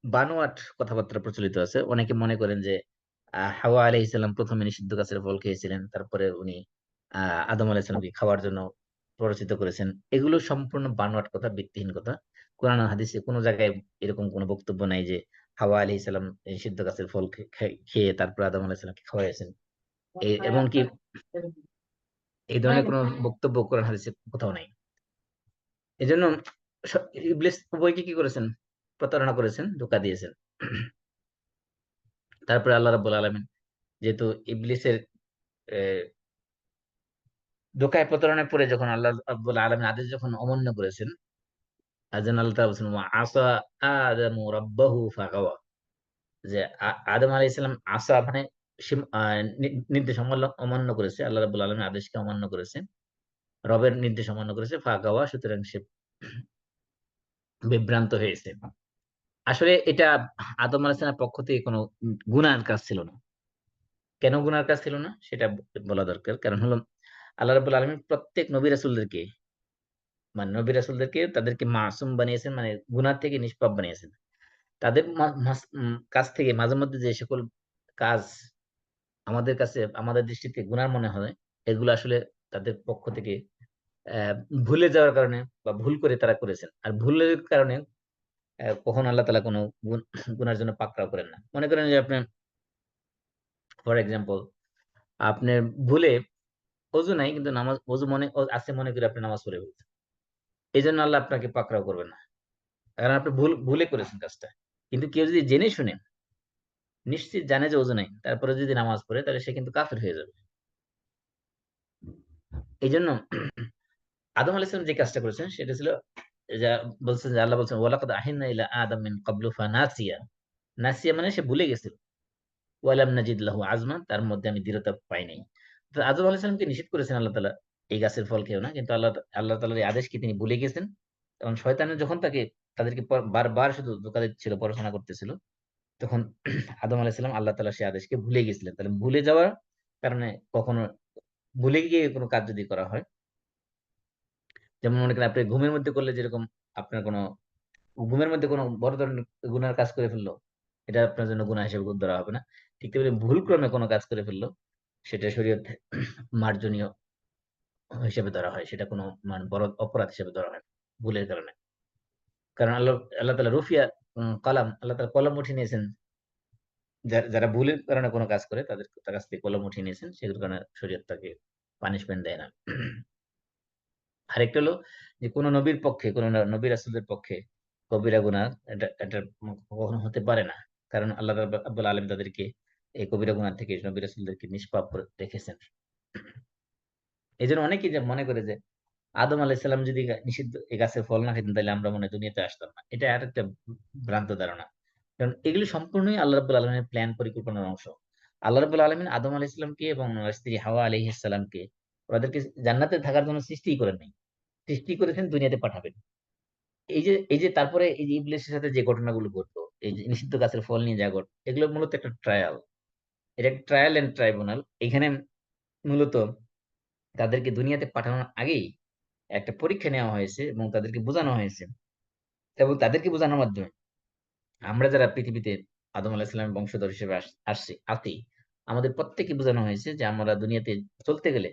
বানোয়াট কথাবার্তা প্রচলিত আছে। অনেকে মনে করেন যে হাওয়া আলাইহিস সালাম প্রথমে নিষিদ্ধ গাছের ফল খেয়েছিলেন, তারপরে উনি আদম আলাইহিস সালামকে খাওয়ার জন্য প্ররোচিত করেছেন। এগুলো সম্পূর্ণ বানোয়াট কথা, ভিত্তিহীন কথা। কোরআন আর হাদিসে কোনো জায়গায় এরকম কোনো বক্তব্য নাই যে হাওয়া আলাইহিস সালাম নিষিদ্ধ গাছের ফল খেয়ে তারপর আদম আলাইহিস সালামকে খাওয়াইছেন। এবং কি এই ধরনের কোনো বক্তব্য কোরআন হাদিসে কোথাও নাই। এই জন্য ইবলিস উভয়কে কি করেছেন? প্রতারণা করেছেন, ধোঁকা দিয়েছেন। তারপরে আল্লাহ রাব্বুল আলামিন, যেহেতু ইবলিসের আহ, ধোঁকায় প্রতারণায় পড়ে যখন আল্লাহ রাব্বুল আলামিন আদেশ যখন অমান্য করেছেন, আজান আল্লাহ তাআলা বলেছেন, ওয়া আসা আদামু রাব্বাহু ফাগাওয়া, যে আদম আলাইহিস সালাম আসা মানে নির্দেশ অমান্য করেছে, আল্লাহ রাব্বুল আলামিনের আদেশকে অমান্য করেছে, রবের নির্দেশ অমান্য করেছে, ফাগাওয়া, সুতরাং সে বিভ্রান্ত হয়েছে। আসলে এটা আদম আলাইহিস সালামের পক্ষ থেকে কোনো গুনার কাজ ছিল না। কেন গুনার কাজ ছিল না সেটা বলা দরকার। কারণ হলো, আল্লাহ রাব্বুল আলামিন প্রত্যেক নবী রাসূলদেরকে, মানে নবী রাসূলদেরকে তাদেরকে মাসুম বানিয়েছেন, মানে গুনাহ থেকে নিষ্পাপ বানিয়েছেন। তাদের কাছ থেকে মাঝে মধ্যে যে সকল কাজ আমাদের কাছে, আমাদের দৃষ্টিতে গুনার মনে হয়, এগুলো আসলে তাদের পক্ষ থেকে আহ ভুলে যাওয়ার কারণে বা ভুল করে তারা করেছেন। আর ভুলের কারণে কখনো আল্লাহ তাআলা কোনো গুনার জন্য পাকড়াও করেন না। মনে করেন যে আপনি, ফর এক্সাম্পল, আপনার ভুলে অজু নাই, কিন্তু নামাজ অজু আছে মনে করে আপনি নামাজ পড়ে ফেলছেন, এই জন্য আল্লাহ আপনাকে পাকড়াও করবেন না, কারণ আপনি ভুলে করেছেন কাজটা। কিন্তু কেউ যদি জেনে শুনে, নিশ্চিত জানে যে অজু নাই, তারপরে যদি নামাজ পড়ে, তাহলে সে কিন্তু কাফের হয়ে যাবে। এই জন্য আদম আলাইহিস সালাম যে কাজটা করেছেন সেটা ছিল, যা বলছেন যে, আল্লাহ বলছেন, ওয়ালাকাদ আহিন্না ইলা আদম মিন ক্বাবলু ফানাসিয়া। নাসিয়া মানে সে ভুলে গেছিল। ওয়ালাম নাজিদ লাহু আজমা, তার মধ্যে আমি দৃঢ়তা পাই নাই। তো আদম আলাইহিস সালামকে নিষেধ করেছেন আল্লাহ তাআলা, এই গাছের ফল খেও না, কিন্তু আল্লাহ তাআলার এই আদেশ কি তিনি ভুলে গেছেন? এবং শয়তানের যখন তাদেরকে বারবার শুধু ধোঁকা দিচ্ছিল, পড়াশোনা করতেছিল, তখন আদম আলাইহিস সালাম আল্লাহ তাআলা সেই আদেশকে ভুলে গেছিলেন। তাহলে ভুলে যাওয়ার কারণে কখনো, ভুলে গিয়ে কোনো কাজ যদি করা হয়, যেমন মনে করেন আপনি ঘুমের মধ্যে করলে যেরকম, আপনার কোনো ঘুমের মধ্যে কোনো বড় ধরনের গুনার কাজ করে ফেললো, এটা আপনার জন্য গুনাহ হিসেবে ধরা হবে না। ঠিক তেমনি ভুল ক্রমে কোনো কাজ করে ফেললো, সেটা শরীয়তে মার্জনীয় হিসেবে ধরা হয়, সেটা কোনো মানে বড় অপরাধ হিসেবে ধরা হয় না, ভুলের কারণে। কারণ আল্লাহ তাআলা রুফিয়া কলাম, আল্লাহ তাআলা কলম উঠিয়ে নিয়েছেন, যারা ভুলের কারণে কোনো কাজ করে তার কাছ থেকে কলম উঠিয়ে নিয়েছেন, সেগুলোর কারণে শরীয়ত তাকে পানিশমেন্ট দেয় না। আরেকটা হলো যে, কোন নবীর পক্ষে, কোন নবী রাসূলের পক্ষে কবিরা গুনাহ এটা কখনো হতে পারে না। কারণ আল্লাহ রাব্বুল আলামিন তাদেরকে এই কবিরা গুনাহ থেকে নবী রাসূলদেরকে নিষ্পাপ করে রেখেছেন। এই জন্য অনেকেই যে মনে করে যে, আদম আলাইহিস সালাম যদি নিষিদ্ধ এই গাছের ফল না খেতেন, তাহলে আমরা মনে হয় দুনিয়াতে আসতাম না। এটা আরেকটা ভ্রান্ত ধারণা। কারণ এগুলি সম্পূর্ণই আল্লাহ রাব্বুল আলামিনের প্ল্যান, পরিকল্পনার অংশ। আল্লাহ রাব্বুল আলামিন আদম আলাইহিস সালামকে এবং ওনার স্ত্রী হাওয়া আলাইহিস সালামকে, ওদেরকে জান্নাতে থাকার জন্য সৃষ্টিই করেন নাই। সৃষ্টি করেছেন দুনিয়াতে পাঠাবেন। এই যে তারপরে এই যে ইবলিসের সাথে যে ঘটনাগুলো ঘটলো, এই যে নিষিদ্ধ গাছের ফল নিয়ে যা ঘট, এগুলো মূলত একটা ট্রায়াল। এটা ট্রায়াল এন্ড ট্রাইব্যুনাল। এখানে মূলত তাদেরকে দুনিয়াতে পাঠানোর আগেই একটা পরীক্ষা নেওয়া হয়েছে এবং তাদেরকে বোঝানো হয়েছে, এবং তাদেরকে বোঝানোর মাধ্যমে আমরা যারা পৃথিবীতে আদম আলাহিসাল্লামের বংশধর হিসেবে আসছি আছি, আমাদের প্রত্যেককে বোঝানো হয়েছে যে আমরা দুনিয়াতে চলতে গেলে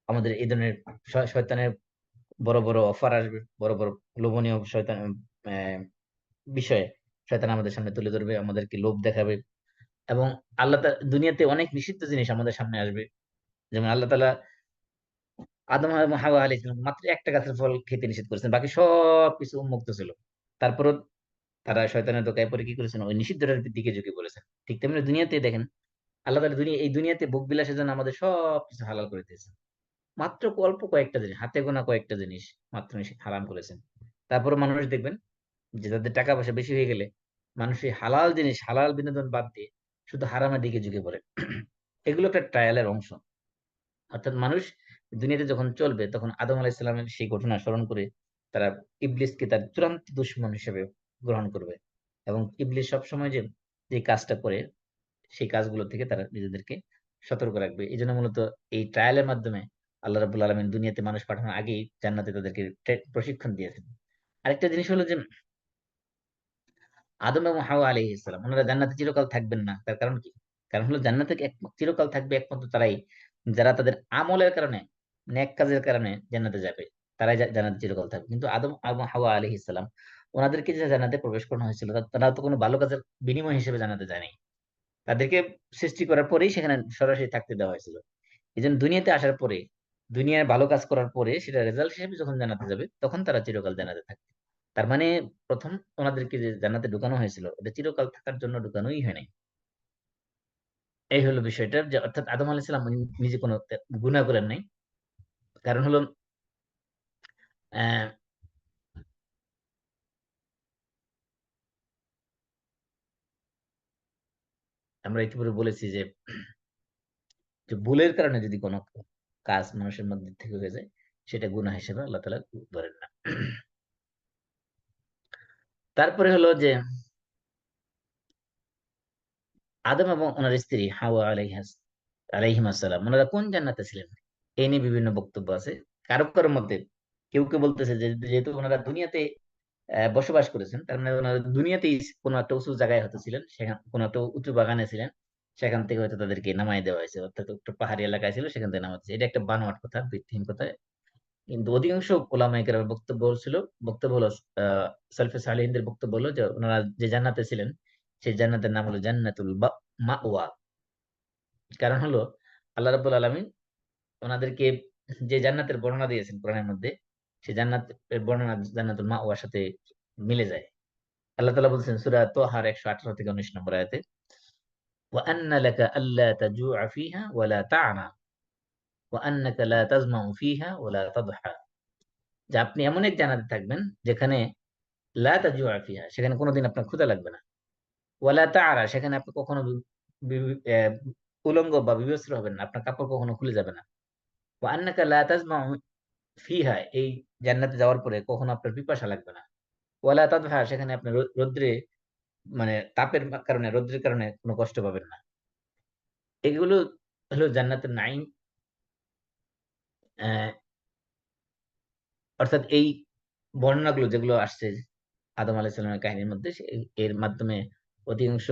আমাদের এই ধরনের শয়তানের বড় বড় অফার আসবে, বড় বড় লোভনীয় শয়তান আহ, বিষয়ে শয়তান আমাদের সামনে তুলে ধরবে, আমাদেরকে লোভ দেখাবে। এবং দুনিয়াতে অনেক নিষিদ্ধ জিনিস আমাদের সামনে আসবে। যেমন আল্লাহ তাআলা আদম এবং হাওয়া আলাইহিস সালাম মাত্র একটা গাছের ফল খেতে নিষেধ করেছেন, বাকি সব কিছু উন্মুক্ত ছিল। তারপরও তারা শয়তানের দোকায় পরে কি করেছেন, ওই নিষিদ্ধটার দিকে ঝুঁকে পড়েছেন। ঠিক তেমনি দুনিয়াতে দেখেন, আল্লাহ তাআলা এই দুনিয়াতে ভোগ বিলাসের জন্য আমাদের সব কিছু হালাল করে দিয়েছেন। মাত্র অল্প কয়েকটা জিনিস, হাতে গোনা কয়েকটা জিনিস মাত্র হারাম করেছেন। তারপরে মানুষ দেখবেন যে যাদের টাকা পয়সা বেশি হয়ে গেলে মানুষ এই হালাল জিনিস, হালাল বিনোদন বাদ দিয়ে শুধু হারামের দিকে ঝুঁকে পড়ে। এগুলো একটা ট্রায়ালের অংশ। অর্থাৎ মানুষ দুনিয়াতে যখন চলবে তখন আদম আলাইহিস সালামের সেই ঘটনা স্মরণ করে তারা ইবলিসকে তার চূড়ান্ত দুশমন হিসেবে গ্রহণ করবে। এবং ইবলিস সবসময় যে যে কাজটা করে সেই কাজগুলো থেকে তারা নিজেদেরকে সতর্ক রাখবে। এই জন্য মূলত এই ট্রায়ালের মাধ্যমে আল্লাহ রাব্বুল আলামিন দুনিয়াতে মানুষ পাঠানোর আগেই জান্নাতে তাদেরকে প্রশিক্ষণ দিয়েছেন। আরেকটা জিনিস হলো যে আদম এবং হাওয়া আলাইহিস সালাম ওনারা জান্নাতে চিরকাল থাকবেন না। তার কারণ কি? কারণ হলো জান্নাতে চিরকাল থাকবে একমাত্র তারাই যারা তাদের আমলের কারণে, নেক কাজের কারণে জান্নাতে যাবে। তারাই জান্নাতে চিরকাল থাকবে। কিন্তু আদম এবং হাওয়া আলাইহিস সালাম ওনাদেরকে যে জান্নাতে প্রবেশ করানো হয়েছিল, তারা তো কোনো ভালো কাজের বিনিময় হিসেবে জান্নাতে যায়নি। তাদেরকে সৃষ্টি করার পরেই সেখানে সরাসরি থাকতে দেওয়া হয়েছিল। এই জন্য দুনিয়াতে আসার পরে, দুনিয়ায় ভালো কাজ করার পরে সেটা রেজাল্ট হিসেবে যখন জান্নাতে যাবে তখন তারা চিরকাল জান্নাতে থাকবে। তার মানে প্রথম ওনাদেরকে যে জান্নাতে ঢুকানো হয়েছিল এটা চিরকাল থাকার জন্য ঢুকানোই হয় নাই। এই হলো বিষয়টা, যে অর্থাৎ আদম আলাইহিস সালাম নিজে কোনো গুনাহ করেন নাই। কারণ হলো আহ আমরা ইতিপূর্বে বলেছি যে যে ভুলের কারণে যদি কোনো কাজ মানুষের মধ্যে থেকে হয়ে যায় সেটা গুনাহ হিসেবে আল্লাহ তাআলা ধরেন না। তারপরে হলো যে আদম এবং ওনার স্ত্রী হাওয়া আলাইহিমাস সালাম ওনারা কোন জান্নাতে ছিলেন, এই নিয়ে বিভিন্ন বক্তব্য আছে। কারো কারো মতে কেউ কেউ বলতেছে যে যেহেতু ওনারা দুনিয়াতে বসবাস করেছেন, তার মানে ওনারা দুনিয়াতেই কোনো একটা উঁচু জায়গায় হয়তো ছিলেন, সেখানে কোনো একটা উঁচু বাগানে ছিলেন, সেখান থেকে হয়তো তাদেরকে নামাই দেওয়া হয়েছে, অর্থাৎ একটা পাহাড়ি এলাকায় ছিল সেখান থেকে নামাচ্ছে। এটা একটা বানোয়াট কথা, ভিত্তিহীন কথা। কিন্তু অধিকাংশ ওলামায়ে কেরামের বক্তব্য হলো সালফে সালেহিনদের বক্তব্য হলো যে ওনারা যে জান্নাতে ছিলেন সেই জান্নাতের নাম হলো জান্নাতুল মাওয়া। কারণ হলো আল্লাহ রাব্বুল আলামিন ওনাদেরকে যে জান্নাতের বর্ণনা দিয়েছেন কোরআনের মধ্যে, সেই জান্নাতের বর্ণনা জান্নাতুল মাওয়ার সাথে মিলে যায়। আল্লাহ তাআলা বলছেন সূরা তাহার 118 থেকে 19 নম্বর আয়াতে, ওয়া আন্না লাকা আল্লা তাজুআ ফিহা ওয়া লা তা'রা ওয়া আন্নাকা লা তাজমাউ ফিহা ওয়া লা তাদহা। যে আপনি এমন এক জান্নাতে থাকবেন যেখানে লা তাজুআ ফিহা, সেখানে কোনোদিন আপনার ক্ষুধা লাগবে না, ওয়া লা তা'রা, সেখানে আপনি কখনো উলঙ্গ বা বিবস্ত্র হবেন না, আপনার কাপড় কখনো খুলে যাবে না। ওয়া আন্নাকা লা তাজমাউ ফিহা, এই জান্নাতে যাওয়ার পরে কখনো আপনার পিপাসা লাগবে না। ওয়ালা তাদহা, সেখানে আপনি রৌদ্রে মানে তাপের কারণে, রৌদ্রের কারণে কোনো কষ্ট পাবেন না। এগুলো হলো জান্নাতের নাইম। আহ, অর্থাৎ এই বর্ণনাগুলো যেগুলো আসছে আদম আলাইহিস সালামের কাহিনীর মধ্যে, এর মাধ্যমে অধিকাংশ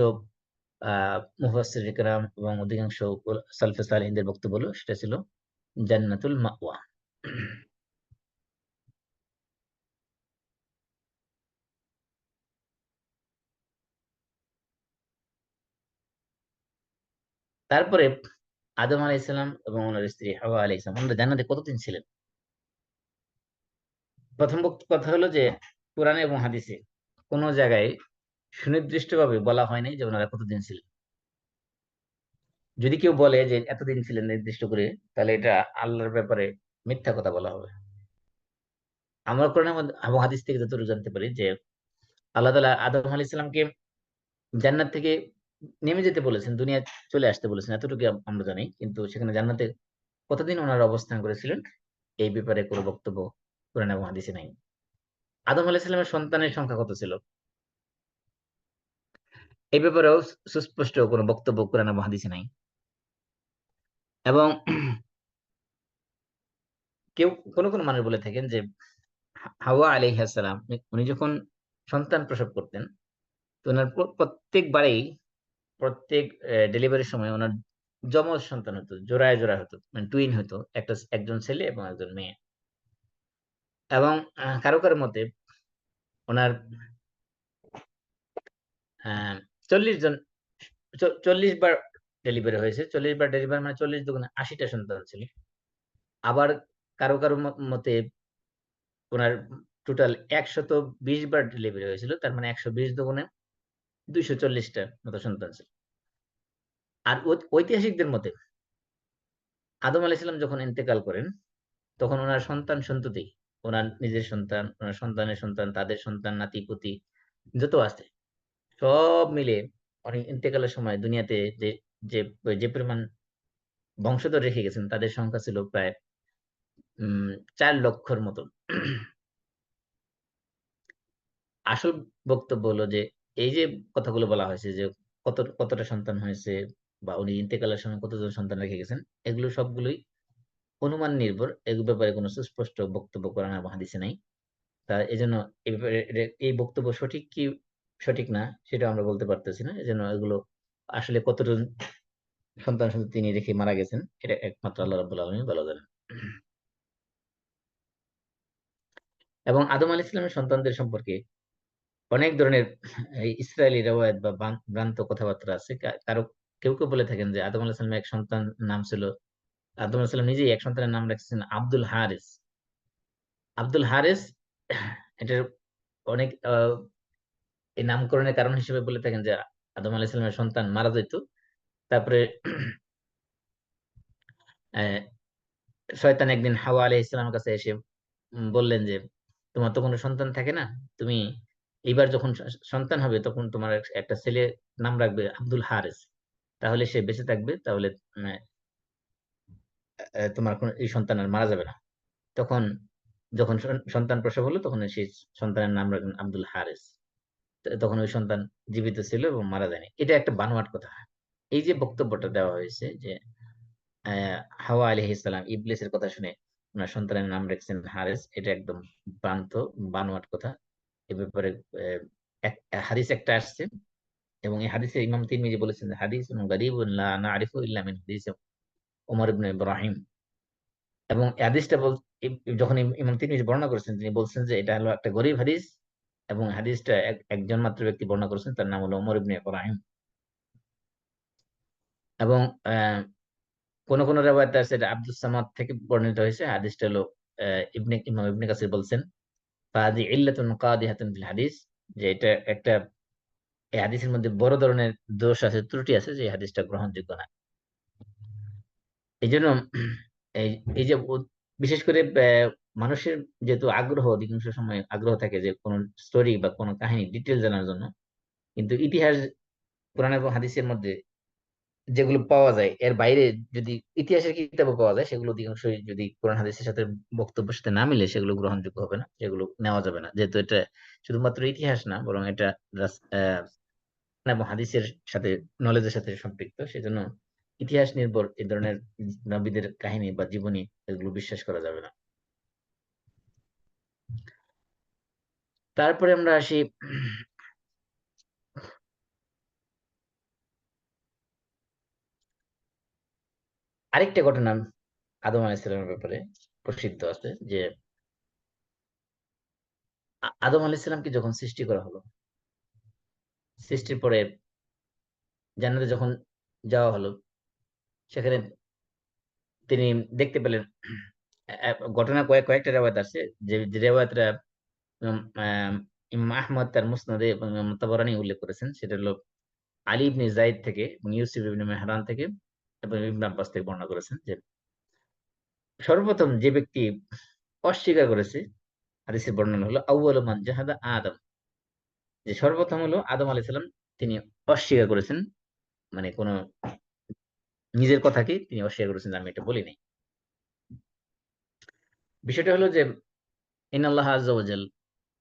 মুফাসসির ইকরাম এবং অধিকাংশ সালফে সালেহিনদের বক্তব্য হলো সেটা ছিল জান্নাতুল মাওয়া। তারপরে আদম আলাইহিস সালাম এবং ওনার স্ত্রী হাওয়া আলাইহিস সালাম ওনারা জান্নাতে কতদিন ছিলেন? প্রথম কথা হলো যে কোরআনে এবং হাদিসে কোন জায়গায় সুনির্দিষ্টভাবে বলা হয় নাই যে ওনারা কতদিন ছিলেন। যদি কেউ বলে যে এতদিন ছিলেন নির্দিষ্ট করে, তাহলে এটা আল্লাহর ব্যাপারে মিথ্যা কথা বলা হবে। আমরা কোরআন এবং হাদিস থেকে যতটুকু জানতে পারি যে আল্লাহ তাআলা আদম আলাইহিস সালামকে জান্নাত থেকে নেমে যেতে বলেছেন, দুনিয়া চলে আসতে বলেছেন, এতটুকু আমরা জানি। কিন্তু সেখানে জান্নাতে কতদিন ওনারা অবস্থান করেছিলেন এই ব্যাপারে কোনো বক্তব্য কোরআন এবং হাদিসে নাই। আদম আলাইহিস সালামের সন্তানের সংখ্যা কত ছিল? এই ব্যাপারেও সুস্পষ্ট কোনো বক্তব্য কোরআন এবং হাদিসে নাই। এবং কেউ কোন মানুষ বলে থাকেন যে হাওয়া আলাইহিস সালাম উনি যখন সন্তান প্রসব করতেন, তো ওনার প্রত্যেকবারেই প্রত্যেক ডেলিভারির সময় ওনার যমজ সন্তান হতো, জোড়ায় জোড়ায় হতো, মানে টুইন হতো, একজন ছেলে এবং একজন মেয়ে। এবং কারো কারো মতে ওনার 40 জন 40 বার ডেলিভারি হয়েছে। 40 বার ডেলিভারি মানে 40 দুগুণে 80টা সন্তান ছিল। আবার কারো কারো মতে ওনার টোটাল 120 বার ডেলিভারি হয়েছিল, তার মানে 120 দুগুণে 240টার মতো সন্তান ছিল। আর ঐতিহাসিকদের মতে আদম আলাইহিস সালাম যখন ইন্তেকাল করেন, তখন ওনার সন্তান সন্ততি, ওনার নিজের সন্তান, ওনার সন্তানের সন্তান, তাদের সন্তান, নাতি পুতি যত আছে সব মিলে উনি ইন্তেকালের সময় দুনিয়াতে যে যে যে পরিমাণ বংশধর রেখে গেছেন তাদের সংখ্যা ছিল প্রায় 4 লক্ষর মতো। আসল বক্তব্য হলো যে এই যে কথাগুলো বলা হয়েছে যে কতটা সন্তান হয়েছে বা উনি ইন্তেকালের সময় কতজন সন্তান রেখে গেছেন, এগুলো সবগুলোই অনুমান নির্ভর। এগুলো ব্যাপারে কোনো সুস্পষ্ট বক্তব্য কোরআন এবং হাদিসে নাই। তা এজন্য এই ব্যাপারে এই বক্তব্য সঠিক কি সঠিক না সেটা আমরা বলতে পারতেছি না। এজন্য এগুলো আসলে কতজন সন্তান তিনি রেখে মারা গেছেন এটা একমাত্র আল্লাহ রাব্বুল আলামিন ভালো জানেন। এবং আদম আলাইহিস সালামের সন্তানদের সম্পর্কে অনেক ধরনের এই ইসরায়েলি রেওয়ায়েত বা ভ্রান্ত কথাবার্তা আছে। কারো কেউ কেউ বলে থাকেন যে আদম আলাইহিস সালামের এক সন্তান নাম ছিল, আদম আলাইহিস সালাম নিজেই এক সন্তানের নাম রাখছেন আব্দুল হারিস। আব্দুল হারিস এটার অনেক এই নামকরণের কারণ হিসেবে বলে থাকেন যে আদম আলাইহিস সালামের সন্তান মারা যেত, তারপরে আহ, শয়তান একদিন হাওয়া আলাইহিস সালামের কাছে এসে বললেন যে তোমার তো কোনো সন্তান থাকে না, তুমি এইবার যখন সন্তান হবে তখন তোমার একটা ছেলে নাম রাখবে আব্দুল হারিস, তাহলে সে বেঁচে থাকবে, তাহলে উম, তোমার কোনো এই সন্তান আর মারা যাবে না। তখন যখন সন্তান প্রসব হলো তখন সেই সন্তানের নাম রাখলেন আব্দুল হারিস। তখন ওই সন্তান জীবিত ছিল এবং মারা যায়নি। এটা একটা বানোয়াট কথা। এই যে বক্তব্যটা দেওয়া হয়েছে যে হাওয়া আলাইহিস সালাম ইবলিসের কথা শুনে ওনার সন্তানের নাম রাখছেন হারিস, এটা একদম ভ্রান্ত বানোয়াট কথা। এ ব্যাপারে আহ, হাদিস একটা আসছে, এবং এই হাদিসে ইমাম তিরমিজি বলেছেন যে হাদিস গারীবুন লা না'রিফু ইল্লা মিন হাদিস ওমর ইবনে ইব্রাহিম। এবং এই হাদিসটা যখন ইমাম তিরমিজি বর্ণনা করেছেন তিনি বলছেন যে এটা হলো একটা গরীব হাদিস, এবং হাদিসটা একজন মাত্র ব্যক্তি বর্ণনা করেছেন, তার নাম হলো ওমর ইবনে ইব্রাহিম। এবং কোন কোন রেওয়ায়েতে আছে এটা আব্দুস সামাদ থেকে বর্ণিত হয়েছে। হাদিসটা হলো ইমাম ইবনে কাসির বলছেন ফাহাদি ইল্লাতুন কাদিহাতুন ফিল হাদিস, যে এটা একটা এই হাদিসের মধ্যে বড় ধরনের দোষ আছে, ত্রুটি আছে, যে এই হাদিসটা গ্রহণযোগ্য না। এই জন্য এই এই যে বিশেষ করে মানুষের যেহেতু আগ্রহ, অধিকাংশ সময় আগ্রহ থাকে যে কোন স্টোরি বা কোন কাহিনী ডিটেল জানার জন্য, কিন্তু ইতিহাস কোরআন এবং হাদিসের মধ্যে যেগুলো পাওয়া যায় এর বাইরে যদি ইতিহাসের কিতাবও পাওয়া যায়, সেগুলো অধিকাংশই যদি কোরআন হাদিসের সাথে বক্তব্যের সাথে না মিলে সেগুলো গ্রহণযোগ্য হবে না, সেগুলো নেওয়া যাবে না। যেহেতু এটা শুধুমাত্র ইতিহাস না, বরং এটা কোরআন এবং হাদিসের সাথে, নলেজের সাথে সম্পৃক্ত। সেজন্য ইতিহাস নির্ভর এই ধরনের নবীদের কাহিনী বা জীবনী এগুলো বিশ্বাস করা যাবে না। তারপরে আমরা আসি আরেকটা ঘটনা আদম আলাইহিস সালামের ব্যাপারে প্রসিদ্ধ আছে যে আদম আলাইহিস সালামকে যখন সৃষ্টি করা হলো, সৃষ্টির পরে জান্নাতে যখন যাওয়া হলো, সেখানে তিনি দেখতে পেলেন ঘটনা কয়েকটা রেওয়ায়ত আছে, যে রেওয়ায়তরা ইমাম ইমাম আহমদ তার মুসনাদে এবং ইমাম তাবরানী উল্লেখ করেছেন। সেটা হলো আলী ইবনে যায়েদ থেকে এবং ইউসুফ ইবনে মেহরান থেকে এবং ইবনে আব্বাস থেকে বর্ণনা করেছেন যে সর্বপ্রথম যে ব্যক্তি অস্বীকার করেছে, হাদিসের বর্ণনা হলো আউয়ালু মান জাহাদা আদম, যে সর্বপ্রথম হলো আদম আলাইহিস সালাম, তিনি অস্বীকার করেছেন, মানে কোন নিজের কথাকে তিনি অস্বীকার করেছেন যে আমি এটা বলি নাই। বিষয়টা হলো যে ইন্নাল্লাহ আযজা ওয়া জাল,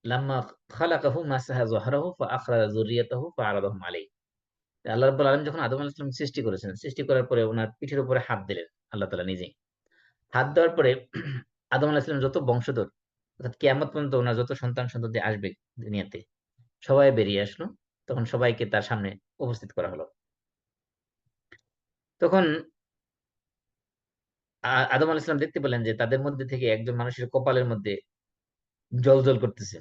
লাম্মা খালাকাহু মাসাহা যহরাহু ফাআখরাজা যুররিয়াতাহু ফাআরাদাহুম আলাইহি। আল্লাহ রাব্বুল আলামিন যখন আদম আলাইহিস সালাম সৃষ্টি করেছেন, সৃষ্টি করার পরে ওনার পিঠের উপরে হাত দিলেন আল্লাহ তাআলা নিজেই। হাত দেওয়ার পরে আদম আলাইহিস সালাম যত বংশধর, অর্থাৎ কিয়ামত পর্যন্ত ওনার যত সন্তান-সন্ততি আসবে দুনিয়াতে, সবাই বেরিয়ে আসলো। তখন সবাইকে তার সামনে উপস্থিত করা হলো। তখন আদম আলাইহিস সালাম দেখতে পেলেন যে তাদের মধ্যে থেকে একজন মানুষের কপালের মধ্যে জ্বলজ্বল করতেছে,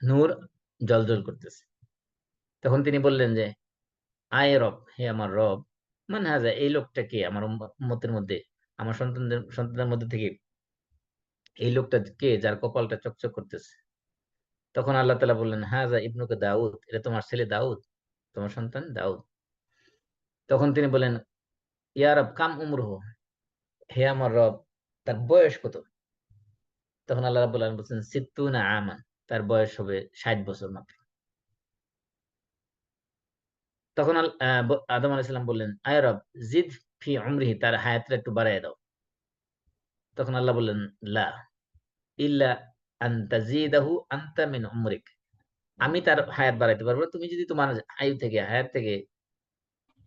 নূর জ্বলজ্বল করতেছে। তখন তিনি বললেন যে, আয় রব, হে আমার রব, মান হাজা, এই লোকটা কে? আমার উম্মতের মধ্যে, আমার সন্তানদের মধ্যে থেকে এই লোকটা কে যার কপালটা চকচক করতেছে? তখন আল্লাহ তাআলা বললেন, হাজা ইবনুকা দাউদ, এটা তোমার ছেলে দাউদ, তোমার সন্তান দাউদ। তখন তিনি বলেন, ইয়া রব কাম উমরুহু, হে আমার রব, তার বয়স কত? তখন আল্লাহ রাব্বুল আলামিন বলছেন, সিত্তুনা আমান, তার বয়স হবে 60 বছর মাত্র। তখন আদম আলাইহিস সালাম বললেন, আয় রব জিদ ফি উমরিহি, তার হায়াতটা একটু বাড়ায় দাও। তখন আল্লাহ বললেন, লা ইল্লা আন তাজিদাহু আনতা মিন উমরিক, আমি তার হায়াত বাড়াইতে পারবো না, তুমি যদি তোমার আয়ু থেকে, হায়াত থেকে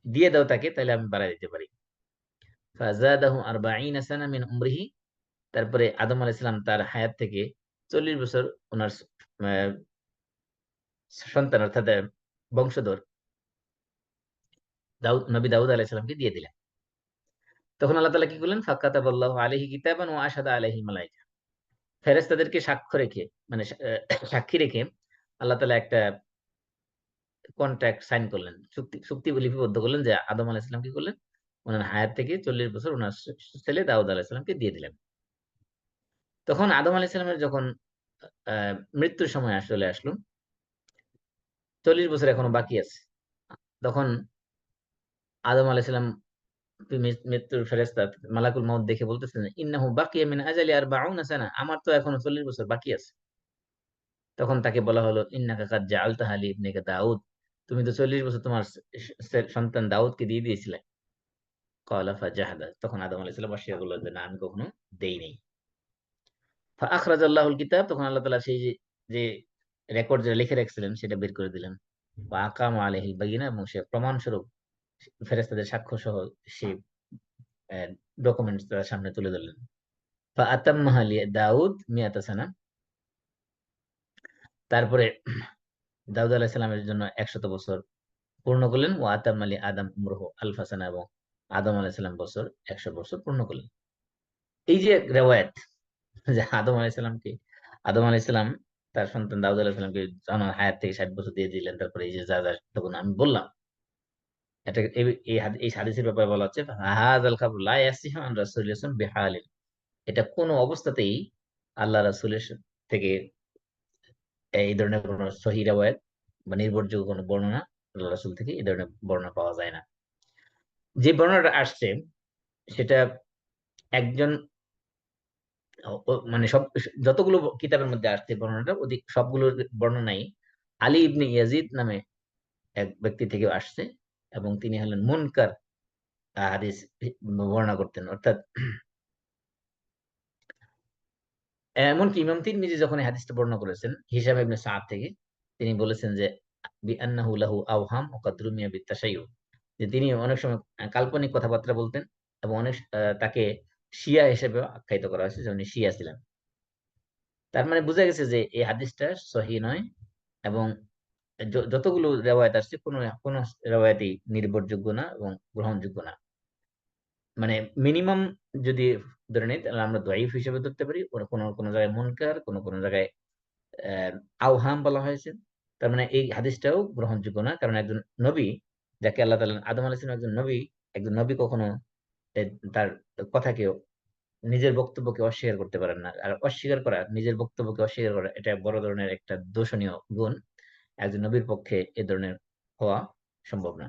দিয়ে দাও তাকে, তাহলে আমি বাড়াই দিতে পারি। ফাজাদাহু আরবাঈনা সানা মিন উমরিহি, তারপরে আদম আলাইহিস সালাম তার হায়াত থেকে 40 বছর ওনার আহ, সন্তান, অর্থাৎ বংশধর নবী দাউদ আলাইহিস সালামকে দিয়ে দিলেন। তখন আল্লাহ তাআলা কি করলেন? ফাকাতাবাল্লাহু আলাইহি কিতাবান ওয়া আশহাদা আলাইহি মালায়েকা, ফেরেশতাদেরকে সাক্ষ্য রেখে, মানে সাক্ষী রেখে আল্লাহ তাআলা একটা কন্ট্রাক্ট সাইন করলেন, চুক্তি চুক্তি লিপিবদ্ধ করলেন যে আদম আলাইহিস সালাম কি করলেন? ওনার হায়াত থেকে 40 বছর ওনার ছেলে দাউদ আলাইহিস সালামকে দিয়ে দিলেন। তখন আদম আলাইহিস সালামের যখন মৃত্যুর সময় চলে আসলো, 40 বছর এখনো বাকি আছে। তখন আদম আলাইহিস সালাম মৃত্যুর ফেরেশতা মালাকুল মউত দেখে বলতেছেন, ইন্নাহু বাকিয়া মিন আজালি 40 সানা, আমার তো এখনো 40 বছর বাকি আছে। তখন তাকে বলা হলো, ইন্নাকা কাদ জাআলতাহা লি ইবনিকা দাউদ, তুমি তো 40 বছর তোমার সন্তান দাউদকে দিয়ে দিয়েছিলে। ক্বালা ফাজাহাদা, তখন আদম আলাইহিস সালাম অস্বীকার করলেন যে না, আমি কখনো দেই নাই। ফাআখরাজাল্লাহুল কিতাব, তখন আল্লাহ তাআলা সেই যে রেকর্ড যেটা লিখে রাখছিলেন সেটা বের করে দিলেন। ওয়া আকামা আলাইহিল বায়িনা, এবং সে প্রমাণ স্বরূপ ফেরেশতাদের সাক্ষ্য সহ সেই ডকুমেন্টস তার সামনে তুলে ধরলেন। ফাআতাম্মাহা দাউদ মিয়াতা সানা, তারপরে দাউদ আলাইহিস সালামের জন্য 100 বছর পূর্ণ করলেন। ও আতাম আলী আদম উমরহু আলফা সানা, এবং আদম আলাইহিস সালাম বছর 100 বছর পূর্ণ করলেন। এই যে রেওয়ায়াত, যে আদম আলাইহিস সালাম তার সন্তান দাউদ আলাইহিস সালামকে ওনার হায়াত থেকে 60 বছর দিয়ে দিলেন, তারপরে এই যে যা যা তখন আমি বললাম, এটা এই হাদিসের ব্যাপারে বলা হচ্ছে, হাযাল খাবর লা ইয়াসিহু আন রাসূলিল্লাহ বিহালিন, এটা কোনো অবস্থাতেই আল্লাহ রাসূলের থেকে এই ধরনের কোনো সহিহ রিওয়ায়াত বা নির্ভরযোগ্য কোনো বর্ণনা আল্লাহ রাসূল থেকে এই ধরনের বর্ণনা পাওয়া যায় না। যে বর্ণনাটা আসছে সেটা একজন মানে সব, যতগুলো কিতাবের মধ্যে আসছে বর্ণনাটা, অধিক সবগুলোর বর্ণনাই আলী ইবনে ইয়াজিদ নামে এক ব্যক্তি থেকে আসছে, এবং তিনি হলেন মুনকার হাদিস বর্ণনা করতেন। অর্থাৎ এমনকি ইমাম তিরমিজি যখন এই হাদিসটা বর্ণনা করেছেন হিশাম ইবনে সাআদ থেকে, তিনি বলেছেন যে বিআন্নাহু লাহু আওহাম ওয়া কদ রুমিয়া বিত্তাশাইয়ুর, যে তিনি অনেক সময় কাল্পনিক কথাবার্তা বলতেন, এবং অনেক তাকে শিয়া হিসেবে আখ্যায়িত করা হয়েছে যে উনি শিয়া ছিলেন। তার মানে বোঝা গেছে যে এই হাদিসটা সহিহ নয়, এবং যতগুলো রেওয়ায়াত আসছে কোন কোন রেওয়ায়াতই নির্ভরযোগ্য না এবং গ্রহণযোগ্য না। মানে মিনিমাম যদি ধরে নিই, তাহলে আমরা দঈফ হিসেবে ধরতে পারি, ওর কোন কোন জায়গায় মুনকার, কোন কোন জায়গায় আহ আওহাম বলা হয়েছে। তার মানে এই হাদিসটাও গ্রহণযোগ্য না, কারণ একজন নবী, যাকে আল্লাহ তাআলা, আদম আলাইহিস সালাম একজন নবী কখনো তার কথাকে, নিজের বক্তব্যকে অস্বীকার করতে পারেন না। আর অস্বীকার করা, নিজের বক্তব্যকে অস্বীকার করা, এটা বড় ধরনের একটা দোষণীয় গুণ। একজন নবীর পক্ষে এ ধরনের হওয়া সম্ভব না।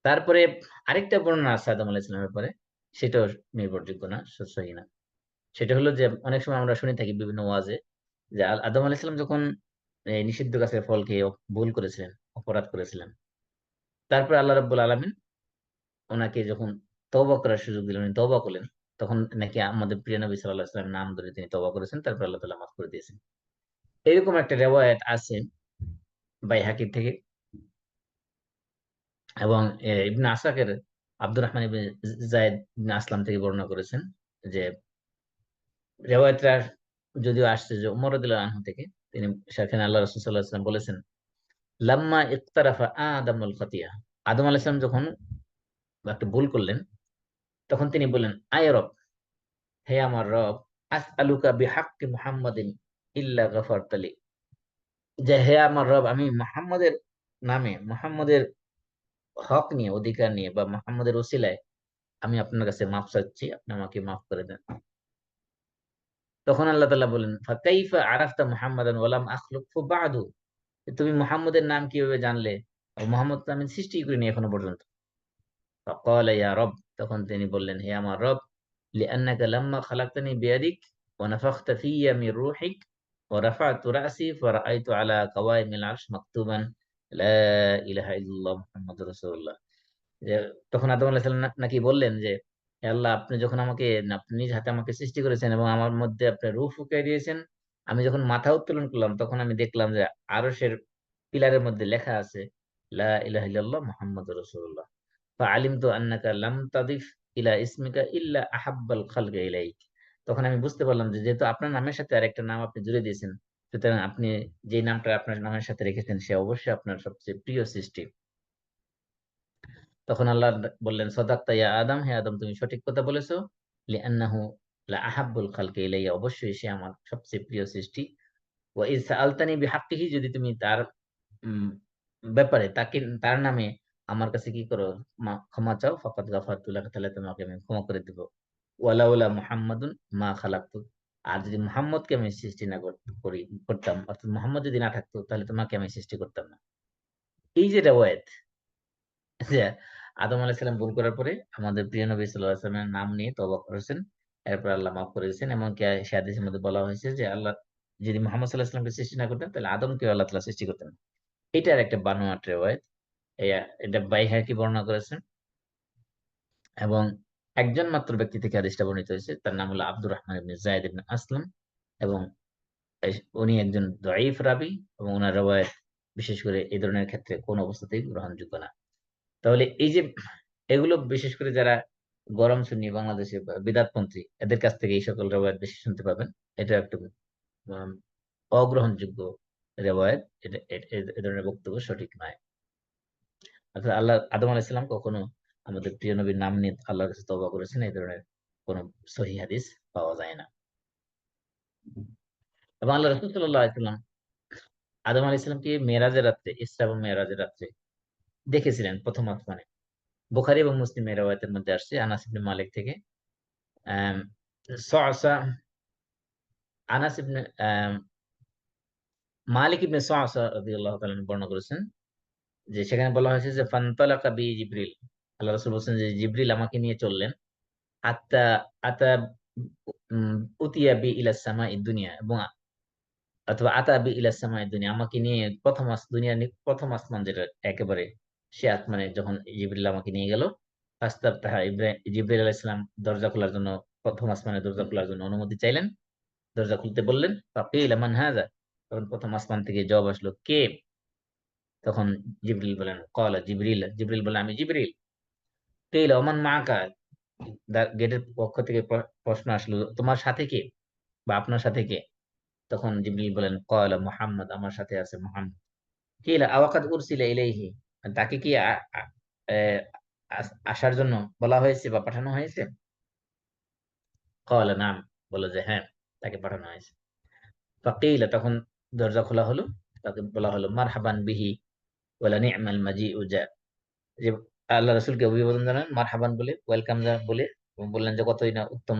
তারপরে আরেকটা বর্ণনা আছে আদম আলাইহিস সালামের পরে, সেটাও নির্ভরযোগ্য না, সহি না। সেটা হলো যে অনেক সময় আমরা শুনে থাকি বিভিন্ন ওয়াজে, যে আদম আলাইহিস সালাম যখন এই নিষিদ্ধ গাছের ফল খেয়ে ভুল করেছিলেন, অপরাধ করেছিলেন, তারপরে আল্লাহ রাব্বুল আলামিন ওনাকে যখন তওবা করার সুযোগ দিলেন, উনি তওবা করলেন। তখন নাকি আমাদের প্রিয় নবী সাল্লাল্লাহু আলাইহি ওয়াসাল্লামের নাম ধরে তিনি তওবা করেছেন, তারপর আল্লাহ তাআলা মাফ করে দিয়েছেন। এরকম একটা রিওয়ায়াত আছে বাইহাকী থেকে। এবং ইবনে আসাকের আব্দুর রহমান ইবনে যায়েদ ইবনে আসলাম থেকে বর্ণনা করেছেন যে রিওয়ায়াতটা যদিও আসছে যে উমর রাদিয়াল্লাহু আনহু থেকে, তিনি সেখানে আল্লাহ রাসূল সাল্লাল্লাহু আলাইহি ওয়াসাল্লাম বলেছেন, লাম্মা ইকতারাফা আদামুল খাতিয়া, আদম আলাইহিস সালাম যখন একটা ভুল করলেন, তখন তিনি বললেন, আয় রব, হে আমার রব, আসআলুকা বিহাক্কি মুহাম্মাদিন ইল্লা গাফারতালি, যে হে আমার রব, আমি মুহাম্মাদের নামে, মুহাম্মাদের হক নিয়ে, অধিকার নিয়ে বা মুহাম্মাদের ওসিলায় আমি আপনার কাছে মাফ চাচ্ছি, আপনি আমাকে মাফ করে দেন। তখন আল্লাহ তাআলা বলেন, ফাকাইফা আরাফতা মুহাম্মাদান ওয়া লাম আখলুকহু বা'দু, তুমি মুহাম্মাদের নাম কিভাবে জানলে? মুহাম্মদ তো আমি সৃষ্টি করিনি এখনো পর্যন্ত। ফাকালা ইয়া রব, তখন তিনি বললেন, হে আমার রব, লিআন্নাকা লাম্মা খালাকতানি বিয়াদিক ওয়া নাফাখতা ফিয়া মির রূহিক ওয়া রাফা'তু রা'সি ফারাআইতু আলা কাওয়াইমিল আরশ মাকতুবান লা ইলাহা ইল্লাল্লাহ মুহাম্মাদুর রাসূলুল্লাহ। যে তখন আদম আলাইহিস সালাম নাকি বললেন যে, হে আল্লাহ, আপনি যখন আমাকে, আপনি নিজ হাতে আমাকে সৃষ্টি করেছেন এবং আমার মধ্যে আপনি রূহ ফুঁকে দিয়েছেন, আমি যখন মাথা উত্তোলন করলাম তখন আমি দেখলাম যে আরশের পিলারের মধ্যে লেখা আছে, লা ইলাহা ইল্লাল্লাহ মুহাম্মাদুর রাসূলুল্লাহ। ফাআলিমতু আন্নাকা লাম তাদিফ ইলা ইসমিকা ইল্লা আহাব্বাল খালকি ইলাইক। তখন আমি বুঝতে পারলাম যে যেহেতু আপনার নামের সাথে আরেকটা নাম আপনি জুড়ে দিয়েছেন, সুতরাং আপনি যে নামটা আপনার নামের সাথে রেখেছেন সে অবশ্যই আপনার সবচেয়ে প্রিয় সৃষ্টি। তখন আল্লাহ বললেন, সদাক্তা ইয়া আদম, হে আদম, তুমি সঠিক কথা বলেছো। লিআন্নাহু লা আহাব্বুল খালকি ইলাইয়া, অবশ্যই সে আমার সবচেয়ে প্রিয় সৃষ্টি। ওয়া ইজ সাআলতানি বিহাক্কিহি, যদি তুমি তার উম, ব্যাপারে তাকে, তার নামে আমার কাছে কি করো, ক্ষমা চাও, ফাকাদ গাফারতু লাকা, তাহলে তোমাকে আমি ক্ষমা করে দেব। ওয়ালাউলা মুহাম্মাদুন মা খালাকতু, আর যদি মুহাম্মদকে আমি সৃষ্টি না করতাম, অর্থাৎ মুহাম্মদ যদি না থাকতো, তাহলে তোমাকে আমি সৃষ্টি করতাম না। এই যে রেওয়ায়াত, যে আদম আলাইহিস সালাম ভুল করার পরে আমাদের প্রিয় নবী সাল্লাল্লাহু আলাইহি ওয়াসাল্লামের নাম নিয়ে তওবা করেছেন, এরপর আল্লাহ মাফ করে দিয়েছেন। এমনকি সে হাদিসের মধ্যে বলা হয়েছে যে আল্লাহ যদি মুহাম্মদ সাল্লাল্লাহু আলাইহি ওয়াসাল্লামকে সৃষ্টি না করতেন, তাহলে আদমকে আল্লাহ তাআলা সৃষ্টি করতেন না। এটার একটা বানোয়াট রিওয়ায়াত। এটা বাইহাকী বর্ণনা করেছেন এবং একজন মাত্র ব্যক্তি থেকে হাদিসটা বর্ণিত হয়েছে, তার নাম হলো আব্দুর রহমান ইবনে যায়েদ ইবনে আসলাম। এবং উনি একজন দাঈফ রাবী এবং ওনার রিওয়ায়াত বিশেষ করে এই ধরনের ক্ষেত্রে কোন অবস্থাতেই গ্রহণযোগ্য না। তাহলে এই যে এগুলো বিশেষ করে যারা গরম সুন্নি বাংলাদেশে বা বিদাতপন্থী, এদের কাছ থেকে এই সকল রেওয়ায়াত বেশি শুনতে পাবেন। এটা একটু উম, অগ্রহণযোগ্য রেওয়ায়াত। এ ধরনের বক্তব্য সঠিক নয়। অর্থাৎ আল্লাহ আদম আলাইহিস সালাম কখনো আমাদের প্রিয় নবীর নাম নিয়ে আল্লাহর কাছে তওবা করেছেন, এই ধরনের কোন সহিহ হাদিস পাওয়া যায় না। এবং আল্লাহ রাসূল সাল্লাল্লাহু আলাইহি সাল্লাম আদম আলাইহিস সালামকে মেরাজের রাত্রে, ইসরা এবং মেরাজের রাত্রে দেখেছিলেন প্রথম আসমানে। বুখারী এবং মুসলিমের রিওয়ায়াতের মধ্যে আসছে আনাস ইবনে মালিক থেকে। আম, সআসা আনাস ইবনে মালিক ইবনে সআসা রাদিয়াল্লাহু তাআলা আনহু বর্ণনা করেছেন যে সেখানে বলা হয়েছে যে ফান্তালাকা বি জিবরিল, আল্লাহ রাসূল বলেছেন যে জিবরিল আমাকে নিয়ে চললেন, আত্তা আতা উম, উতিয়া বি ইলা সামাই দুনিয়া, এবং অথবা আতা বি ইলা সামাই দুনিয়া, আমাকে নিয়ে দুনিয়ার প্রথম আসমান, যেটা একেবারে সে আসমানে যখন জিবরিল আমাকে নিয়ে গেল, ফাস্তাব তাহা জিবরিল আলাইহিস সালাম দরজা খোলার জন্য, প্রথম আসমানের দরজা খোলার জন্য অনুমতি চাইলেন, দরজা খুলতে বললেন। ফাকিল মান হাযা, তখন প্রথম আসমান থেকে জবাব আসলো, কে? তখন জিবরিল বলেন, ক্বালা জিবরিল, জিবরিল বলেন, আমি জিবরিল। কিল ওমান মাআকা, গেটের পক্ষ থেকে প্রশ্ন আসলো, তোমার সাথে কে বা আপনার সাথে কে? তখন জিবরিল বলেন, ক্বালা মুহাম্মদ, আমার সাথে আছে মুহাম্মদ। কিল আওয়াকাদ উরসিলা ইলাইহি, তাকে কি এ, আসার জন্য বলা হয়েছে বা পাঠানো হয়েছে? ক্বালা নাম, বলে যে হ্যাঁ, তাকে পাঠানো হয়েছে। ফাকিলা, তখন দরজা খোলা হলো, তাকে বলা হলো মারহাবান বিহি ওয়ালা নি'মাল মাজিউ জা, যে আল্লাহ রাসূলকে অভিবাদন জানান মারহাবান বলে, ওয়েলকাম বলে, এবং বললেন যে কতই না উত্তম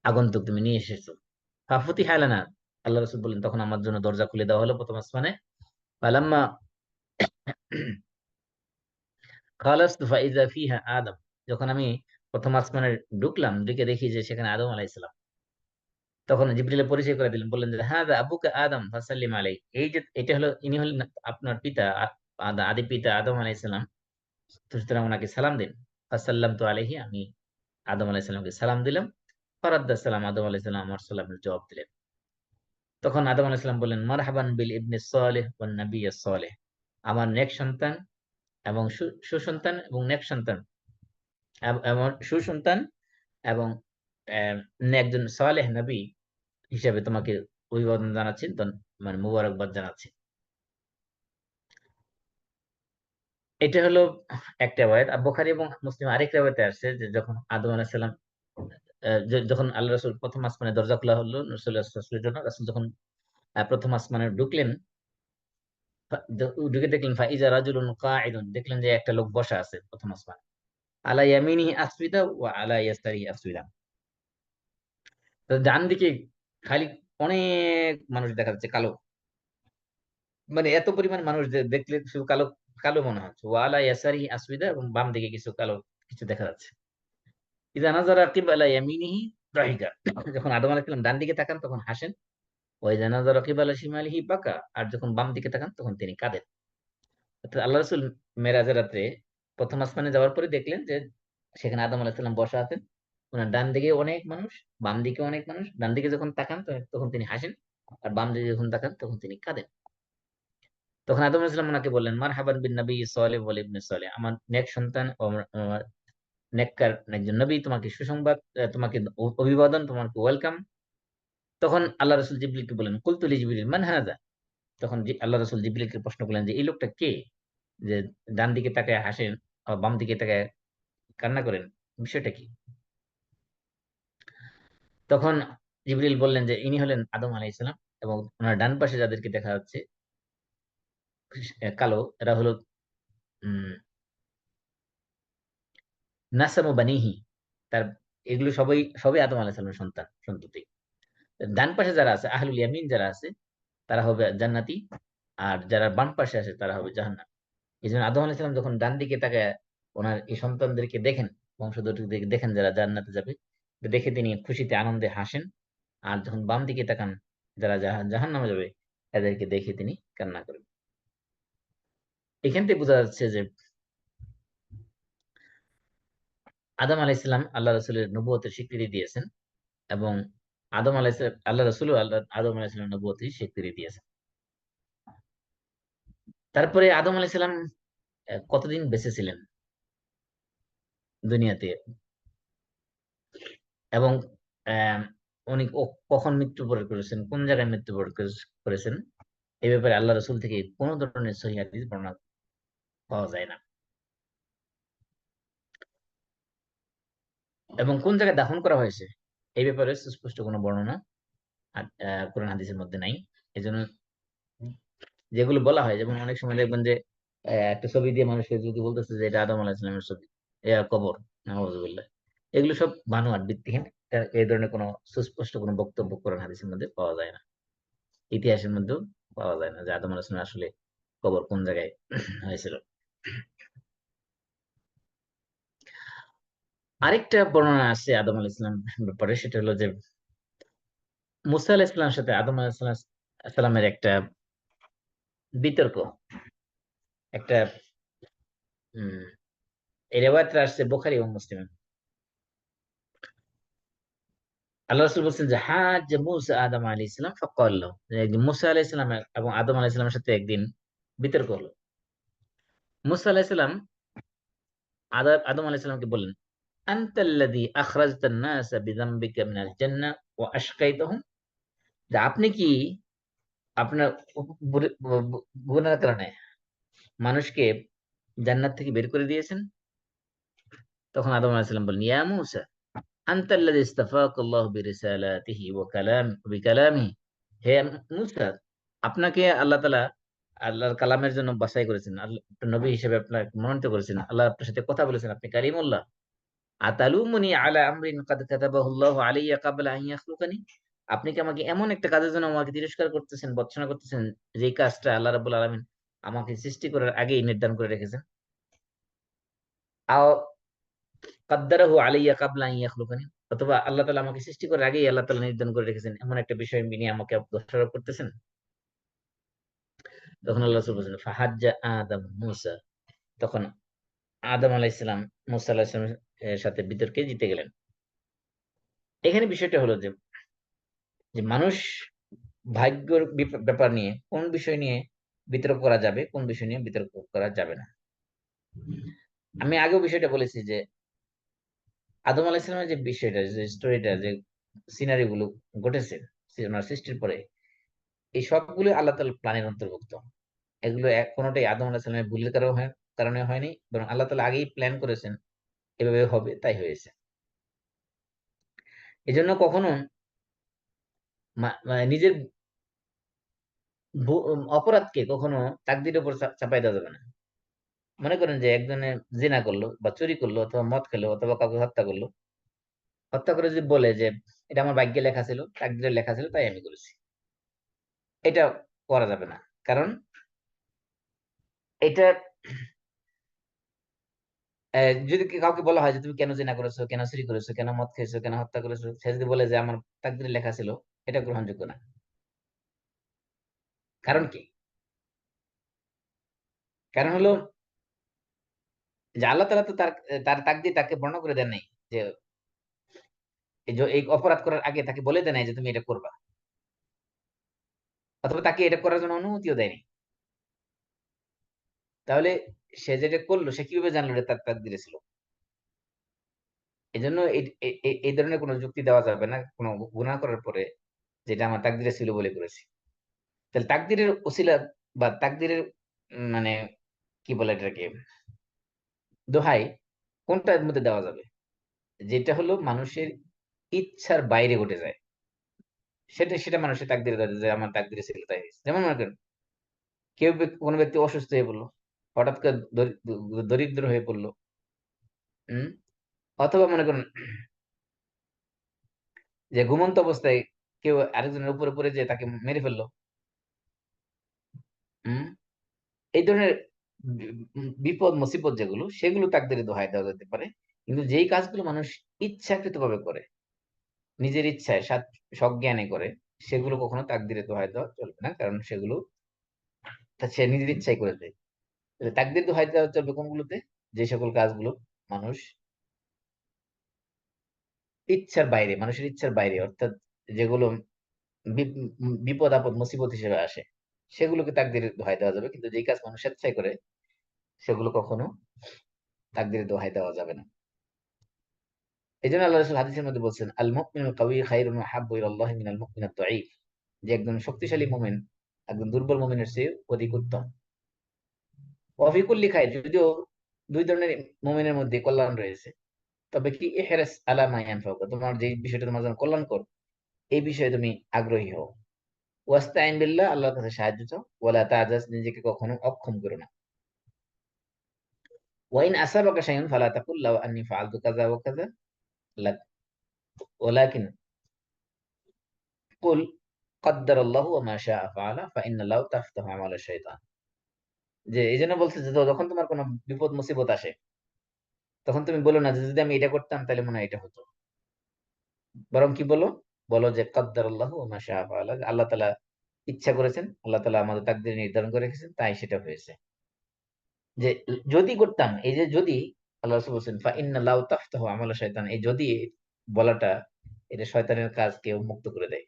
আগন্তুক তুমি নিয়ে এসেছো। ফাফুতিহা লানা, আল্লাহ রাসূল বললেন তখন আমার জন্য দরজা খুলে দেওয়া হলো প্রথম আসমানে। ফালাম্মা খালাসতু ফাইযা ফিহা আদম, যখন আমি প্রথম আসমানে ঢুকলাম, ঢুকে দেখি যে সেখানে আদম আলাইহিস সালাম। তখন জিবরিলের পরিচয় করে দিলেন, বললেন যে হাযা আবুকা আদম ফাসাল্লিম আলাইহি, এই যে এটা হলো, ইনি হলেন আপনার পিতা, আদি পিতা আদম আলাইহিস সালাম, তো সুতরাং ওনাকে সালাম দিন। ফাসাল্লামতু আলাইহি, আমি আদম আলাইহিসসালামকে সালাম দিলাম। ফারাদ্দা সালাম, আদম আলাইহিসসালাম আমার সালামের জবাব দিলেন। তখন আদম আলাইহিসসালাম বললেন, মারহাবান বিল ইবনে সালেহ ওয়ান নাবিয়্যিস সালেহ, আমার নেক সন্তান এবং সুসন্তান এবং নেক সন্তান, এমন সুসন্তান এবং একজন সালেহ নবী হিসেবে তোমাকে অভিবাদন জানাচ্ছি, মানে মুবারকবাদ জানাচ্ছি। এটা হলো একটা রিওয়ায়াত। আর বুখারী এবং মুসলিম আরেক রিওয়ায়াতে আসছে যে যখন আদম আলাইহিস সালাম যখন আল্লাহ রাসূল প্রথম আসমানে দরজা খোলা হলো রাসূলের জন্য, রাসূল যখন প্রথম আসমানে ঢুকলেন, ঢুকে দেখলেন ফাইজা রাজুলুন কাঈদুন, দেখলেন যে একটা লোক বসা আছে প্রথম আসমানে, আলা ইয়ামিনিহি আসফিদা ওয়া আলা ইয়াসারিহি আসফিদা। তো ডান দিকে খালি অনেক মানুষ দেখা যাচ্ছে কালো, মানে এত পরিমাণ মানুষ যে দেখলে শুধু কালো কালো মনে হচ্ছে। ওয়া আলা ইয়াসারিহি আসফিদা, এবং বাম দিকে কিছু কালো কিছু দেখা যাচ্ছে। ইযা নাযারা কিবলা ইয়ামিনিহি দাহিকা, যখন আদম আলাইহিস সালাম ডান দিকে তাকান তখন হাসেন। ওয়া ইযা নাযারা কিবলা শিমালিহি বাকা, আর যখন বাম দিকে তাকান তখন তিনি কাঁদেন। অর্থাৎ আল্লাহ রাসূল মেরাজের রাত্রে প্রথম আসমানে যাওয়ার পরে দেখলেন যে সেখানে আদম আলাইহিস সালাম বসা আছেন। ওনার ডান দিকে অনেক মানুষ, বাম দিকে অনেক মানুষ। ডান দিকে যখন তাকান তখন তিনি হাসেন, আর বাম দিকে যখন তাকান তখন তিনি কাঁদেন। তখন আদম আলাইহিস সালাম ওনাকে বললেন, মারহাবান বিন নবী সালেহ ওয়াল ইবনে সালেহ, আমার নেক সন্তান ও আমার নেককার একজন নবী, তোমাকে সুসংবাদ, তোমাকে অভিবাদন, তোমাকে ওয়েলকাম। তখন আল্লাহ রাসূল জিবরিলকে বললেন, কুলতু লি জিবরিল মান হাযা, তখন আল্লাহ রাসূল জিবরিলকে প্রশ্ন করলেন যে এই লোকটা কে, যে ডান দিকে তাকায় হাসেন আর বাম দিকে তাকায় কান্না করেন, বিষয়টা কি? তখন জিবরিল বললেন যে ইনি হলেন আদম আলাইহিস সালাম, এবং ওনার ডান পাশে যাদেরকে দেখা যাচ্ছে কালো, এরা হলো উম নাসামু বানিহি, তার এগুলো সবাই সবাই আদম আলাইহিস সালামের সন্ততি। ডান পাশে যারা আছে আহলুল ইয়ামিন যারা আছে তারা হবে জান্নাতি, আর যারা বাম পাশে আছে তারা হবে জাহান্নাম। এই জন্য আদম আলাইহিস সালাম যখন ডান দিকে তাকায় ওনার এই সন্তানদেরকে দেখেন, বংশধরদেরকে দেখেন যারা জান্নাতে যাবে, এটা দেখে তিনি খুশিতে আনন্দে হাসেন। আর যখন বাম দিকে তাকান যারা জাহান্নামে যাবে, এদেরকে দেখে তিনি কান্না করেন। এখান থেকে বোঝা যাচ্ছে যে আদম আলাইহিস সালাম আল্লাহ রাসূলের নবুয়তের স্বীকৃতি দিয়েছেন, এবং আল্লাহ রাসূলও আদম আলাইহিস সালামের নবুয়তের স্বীকৃতি দিয়েছেন। তারপরে আদম আলাইহিস সালাম কতদিন বেঁচে ছিলেন দুনিয়াতে, এবং আহ, উনি কখন মৃত্যুবরণ করেছেন, কোন জায়গায় মৃত্যুবরণ করেছেন, এই ব্যাপারে আল্লাহ রাসূল থেকে কোন ধরনের সহিহ হাদিস বর্ণনা পাওয়া যায় না। এবং কোন জায়গায় দাফন করা হয়েছে এই ব্যাপারে সুস্পষ্ট কোনো বর্ণনা কোরআন হাদিসের মধ্যে নাই। এই জন্য যেগুলো বলা হয়, যেমন অনেক সময় দেখবেন যে একটা ছবি দিয়ে মানুষকে যদি বলতেছে যে এটা আদম আলাইহিস সালামের ছবি, কবর, নাউযুবিল্লাহ, এগুলো সব বানোয়াট, ভিত্তিহীন। এই ধরনের কোনো সুস্পষ্ট কোনো বক্তব্য কোরআন হাদিসের মধ্যে পাওয়া যায় না, ইতিহাসের মধ্যেও পাওয়া যায় না যে আদম আলাইহিস সালামের আসলে কবর কোন জায়গায় হয়েছিল। আরেকটা বর্ণনা আছে আদম আলাইহিস সালাম ব্যাপারে, সেটা হলো যে মুসা আলাইহিস সালামের সাথে আদম আলাইহিস সালামের একটা বিতর্ক, একটা উম এই রেওয়ায়াতটা আসছে বুখারী এবং মুসলিমে। আল্লাহ রাসূল বলছেন যে হাজ্জ মুসা আদম আলাইহিস সালাম ফাকাল লাহু, যে একদিন মুসা আলাইহিস সালাম এবং আদম আলাইহিস সালামের সাথে একদিন বিতর্ক হলো। মুসা আলাইহিস সালাম আদম আলাইহিস সালামকে বললেন, আনতাল্লাযী আখরাজতান নাসা বিযামবিকা মিনাল জান্নাহ ওয়া আশকাইতাহুম, যে আপনি কি আপনার গুনাহের কারণে মানুষকে জান্নাত থেকে বের করে দিয়েছেন? তখন আদম আলাইহিস সালাম বললেন, ইয়া মূসা আনতাল্লাযী ইসতাফাকাল্লাহু বিরিসালাতিহি ওয়া বিকালামিহি, হে মূসা, আপনাকে আল্লাহ তাআলা আল্লাহর কালামের জন্য বাছাই করেছেন, আল্লাহ নবী হিসেবে আপনাকে মনোনীত করেছেন, আল্লাহ আপনার সাথে কথা বলেছেন, আপনি কালিমুল্লাহ। আতালুমুনি আলা আমরিন কাদ কাতাবাহুল্লাহু আলাইয়া ক্বাবলা আন ইয়াখলুকানি, আপনি কি আমাকে এমন একটা কাজের জন্য আমাকে তিরস্কার করতেছেন, ভর্ৎসনা করতেছেন, যে কাজটা আল্লাহ রাব্বুল আলামিন আমাকে সৃষ্টি করার আগেই নির্ধারণ করে রেখেছেন? আও কাদ্দারাহু আলাইয়া ক্বাবলা আন ইয়াখলুকানি, অথবা আল্লাহ তাআলা আমাকে সৃষ্টি করার আগেই আল্লাহ তাআলা নির্ধারণ করে রেখেছেন, এমন একটা বিষয় নিয়ে আমাকে দোষারোপ করতেছেন? তখন আল্লাহ রাসূল বলেছেন ফাহাজ্জা আদম মূসা, তখন আদম আলাইহিস সালাম মুসা আলাইহিস সালামের সাথে বিতর্কে জিতে গেলেন। এখানে বিষয়টা হলো যে যে মানুষ ভাগ্যের ব্যাপার নিয়ে কোন বিষয় নিয়ে বিতর্ক করা যাবে, কোন বিষয় নিয়ে বিতর্ক করা যাবে না। আমি আগেও বিষয়টা বলেছি যে আদম আলাইহিস সালামের যে বিষয়টা, যে স্টোরিটা, যে সিনারি গুলো ঘটেছে ওনার সৃষ্টির পরে, এই সবগুলো আল্লাহ তাআলার প্ল্যানের অন্তর্ভুক্ত। এগুলো কোনোটাই আদম আলাইহিস সালামের ভুলের কারণে হয়নি, বরং আল্লাহ তাআলা আগেই প্ল্যান করেছেন এভাবে হবে, তাই হয়েছে। এজন্য কখনো মানে নিজের অপরাধকে কখনো তাকদীরের উপর চাপাই দেওয়া যাবে না। মনে করেন যে একজনে জিনা করলো বা চুরি করলো অথবা মদ খেলো অথবা কাউকে হত্যা করলো, হত্যা করে যদি বলে যে এটা আমার ভাগ্যে লেখা ছিল, তাকদীরে লেখা ছিল, তাই আমি করেছি, এটা করা যাবে না। কারণ এটা যদি কাউকে বলা হয় যে তুমি কেন জিনা করেছো, কেন চুরি করেছো, কেন মদ খেয়েছো, কেন হত্যা করেছো, সে যদি বলে যে আমার তাকদীরে লেখা ছিল, এটা গ্রহণযোগ্য না। কারণ কি? কারণ হলো যে আল্লাহ তাআলা তো তার তার তাকদীর তাকে বর্ণনা করে দেন নাই যে এই অপরাধ করার আগে তাকে বলে দেয় নাই যে তুমি এটা করবা, অথবা তাকে এটা করার জন্য অনুমতিও দেয়নি। তাহলে সে যেটা করলো সে কিভাবে জানলো এটা তার তাকদীরে ছিল? এজন্য এই ধরনের কোনো যুক্তি দেওয়া যাবে না কোনো গুনাহ করার পরে, যেটা আমার তাকদীরে ছিল বলে করেছি। তাহলে তাকদীরের উসিলা বা তাকদীরের মানে কি বলে এটাকে, দোহাই কোনটার মধ্যে দেওয়া যাবে? যেটা হলো মানুষের ইচ্ছার বাইরে ঘটে যায়, সেটা মানুষের তাকদীরে দেওয়া যায় যে আমার তাকদীরে ছিল তাই হয়েছে। যেমন মনে করেন কোনো ব্যক্তি অসুস্থ হয়ে পড়লো, হঠাৎ করে দরিদ্র হয়ে পড়লো, হুম, অথবা মনে করেন যে ঘুমন্ত অবস্থায় কেউ আরেকজনের উপরে পড়ে যেয়ে তাকে মেরে ফেললো, হুম, এই ধরনের বিপদ মুসিবত যেগুলো, সেগুলো তাকদীরে দোহাই দেওয়া যেতে পারে। কিন্তু যেই কাজগুলো মানুষ ইচ্ছাকৃতভাবে করে, নিজের ইচ্ছায় সজ্ঞানে করে, সেগুলো কখনো তাকদীরে দোহাই দেওয়া চলবে না, কারণ সেগুলো সে নিজের ইচ্ছায় করে দেয়। তাহলে তাকদীর দোহাই দেওয়া চলবে কোনগুলোতে? যে সকল কাজগুলো মানুষ ইচ্ছার বাইরে, মানুষের ইচ্ছার বাইরে, অর্থাৎ যেগুলো বিপদ আপদ মুসিবত হিসেবে আসে, সেগুলোকে তাকদীরে দোহাই দেওয়া যাবে। কিন্তু যেই কাজ মানুষ স্বেচ্ছায় করে, সেগুলো কখনো তাকদীরে দোহাই দেওয়া যাবে না। এই জন্য আল্লাহ রাসূল হাদিসের মধ্যে বলছেন, আল মুমিনুল কাওয়ি খায়রুন ওয়া আহাব্বু ইলাল্লাহি মিনাল মুমিনিদ দাঈফ, যে একজন শক্তিশালী মুমিন একজন দুর্বল মুমিনের চেয়ে অধিক উত্তম। ওয়া ফি কুল্লি খায়র, যদিও দুই ধরনের মুমিনের মধ্যে কল্যাণ রয়েছে, তবে কি ইহরিস আলা মা ইয়ানফাউকা, তোমার যে বিষয়টা তোমার জন্য কল্যাণকর এই বিষয়ে তুমি আগ্রহী হও। ওয়াস্তাইন বিল্লাহ, আল্লাহর কাছে সাহায্য চাও। ওয়ালা তাজাজ, নিজেকে কখনো অক্ষম করো না। ওয়াইন আসাবাকা শাইউন ফালা তাকুল লাউ আন্নী ফাআলতু কাযা ওয়া কাযা লাক, ওয়ালাকিন কুল কদ্দারাল্লাহু ওয়া মা শাআ ফাআলা ফাইন্না লাউ তাফতাহু আমালা শাইতান। যে এইজন্য বলছে যে যখন তোমার কোনো বিপদ মুসিবত আসে, তখন তুমি বলো না যে যদি আমি এটা করতাম তাহলে মনে হয় এটা হতো। বরং কি বলো? বলো যে কদ্দারাল্লাহু ওয়া মা শাআ ফাআলা, আল্লাহ তাআলা ইচ্ছা করেছেন, আল্লাহ তাআলা আমাদের তাকদীর নির্ধারণ করে রেখেছেন, তাই সেটা হয়েছে। যে যদি করতাম, এই যে যদি, আল্লাহ রাসূল বলছেন ফাইন্না লাউ তাফতাহু আমালা শাইতান, এই যদি বলাটা এটা শয়তানের কাজকে উন্মুক্ত করে দেয়।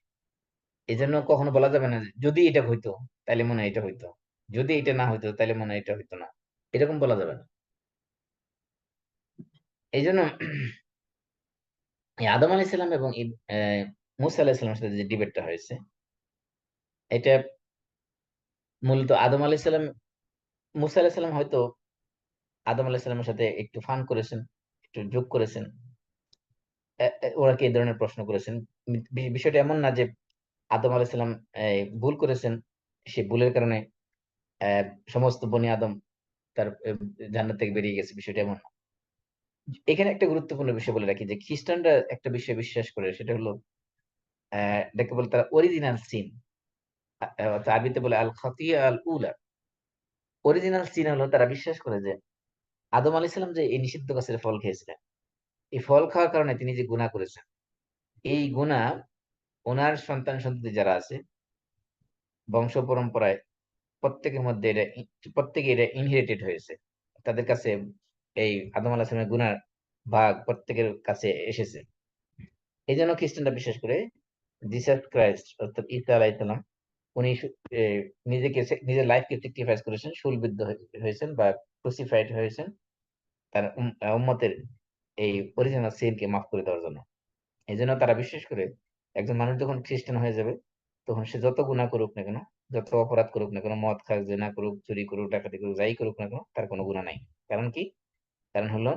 এজন্য কখনো বলা যাবে না যে যদি এটা হইতো তাইলে মনে হয় এটা হইতো, যদি এটা না হইতো তাইলে মনে হয় এটা হইতো না, এরকম বলা যাবে না। এই জন্য এই আদম আলাইহিস সালাম এবং মূসা আলাইহিস সালামের সাথে যে ডিবেটটা হয়েছে, এটা মূলত আদম আলাইহিস সালাম, মূসা আলাইহিস সালাম হয়তো আদম আলাইহিস সালামের সাথে একটু ফান করেছেন, একটু যোগ করেছেন। ওরা কি এই ধরনের প্রশ্ন করেছেন? বিষয়টা এমন না যে আদম আলাইহিস সালাম ভুল করেছেন, সে ভুলের কারণে আহ, সমস্ত বনি আদম তার জান্নাত থেকে বেরিয়ে গেছে, বিষয়টা এমন না। এখানে একটা গুরুত্বপূর্ণ বিষয় বলে রাখি যে খ্রিস্টানরা একটা বিষয় বিশ্বাস করে, সেটা হলো এটাকে বলে তারা অরিজিনাল সিন, আরবিতে বলে আল খাতিয়া আল উলা। অরিজিনাল সিন হলো তারা বিশ্বাস করে যে আদম আলাইহিস সালাম যে এই নিষিদ্ধ গাছের ফল খেয়েছিলেন, এই ফল খাওয়ার কারণে তিনি যে গুনাহ করেছেন, এই গুনাহ ওনার সন্তান সন্ততি যারা আছে বংশ পরম্পরায়, প্রত্যেকের মধ্যে প্রত্যেকে এটা ইনহেরিটেড হয়েছে। তাদের কাছে এই আদম আলাইহিস সালামের গুনাহ ভাগ প্রত্যেকের কাছে এসেছে। এই জন্য খ্রিস্টানরা বিশ্বাস করে জিসাস ক্রাইস্ট অর্থাৎ ঈসা আলাইহিস সালাম উনি নিজেকে নিজের লাইফকে স্যাক্রিফাইস করেছেন, শূলবিদ্ধ হয়েছেন বা ক্রুসিফাইড হয়েছেন তার উম্মতের এই অরিজিনাল সিনকে মাফ করে দেওয়ার জন্য। এই জন্য তারা বিশ্বাস করে একজন মানুষ যখন খ্রিস্টান হয়ে যাবে তখন সে যত গুনাহ করুক না কেন, যত অপরাধ করুক না কেন, মদ খাক, জেনা করুক, চুরি করুক, ডাকাতি করুক, যাই করুক না কেন, তার কোনো গুনাহ নাই। কারণ কি? কারণ হলো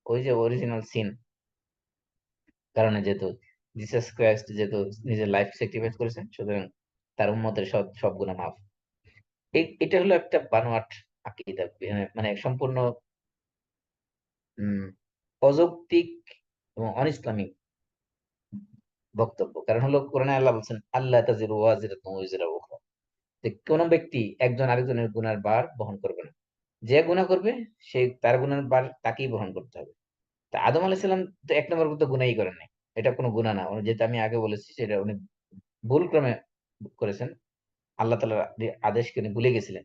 ওই যে অরিজিনাল সিন কারণে, যেহেতু জিসাস ক্রাইস্ট যেহেতু নিজের লাইফ স্যাক্রিফাইস করেছেন, সুতরাং তার উম্মতের সব সব গুনাহ মাফ। এটা হলো একটা বানোয়াট আকীদা, মানে সম্পূর্ণ উম অযৌক্তিক এবং অনইসলামিক বক্তব্য। কারণ হলো কোরআনে আল্লাহ বলছেন আল্লাহ তাজিরু ওয়াজিরাতুন ওয়িজরা উখরা, যে কোনো ব্যক্তি একজন আরেকজনের গুনার ভার বহন করবে না। যে গুনাহ করবে সে তার গুনার ভার তাকেই বহন করতে হবে। তা আদম আলাইহিস সালাম তো এক নম্বর তো গুনাহই করেন নাই, এটা কোনো গুনাহ না। যেটা আমি আগে বলেছি সেটা উনি ভুল ক্রমে করেছেন, আল্লাহ তাআলার আদেশকে উনি ভুলে গেছিলেন।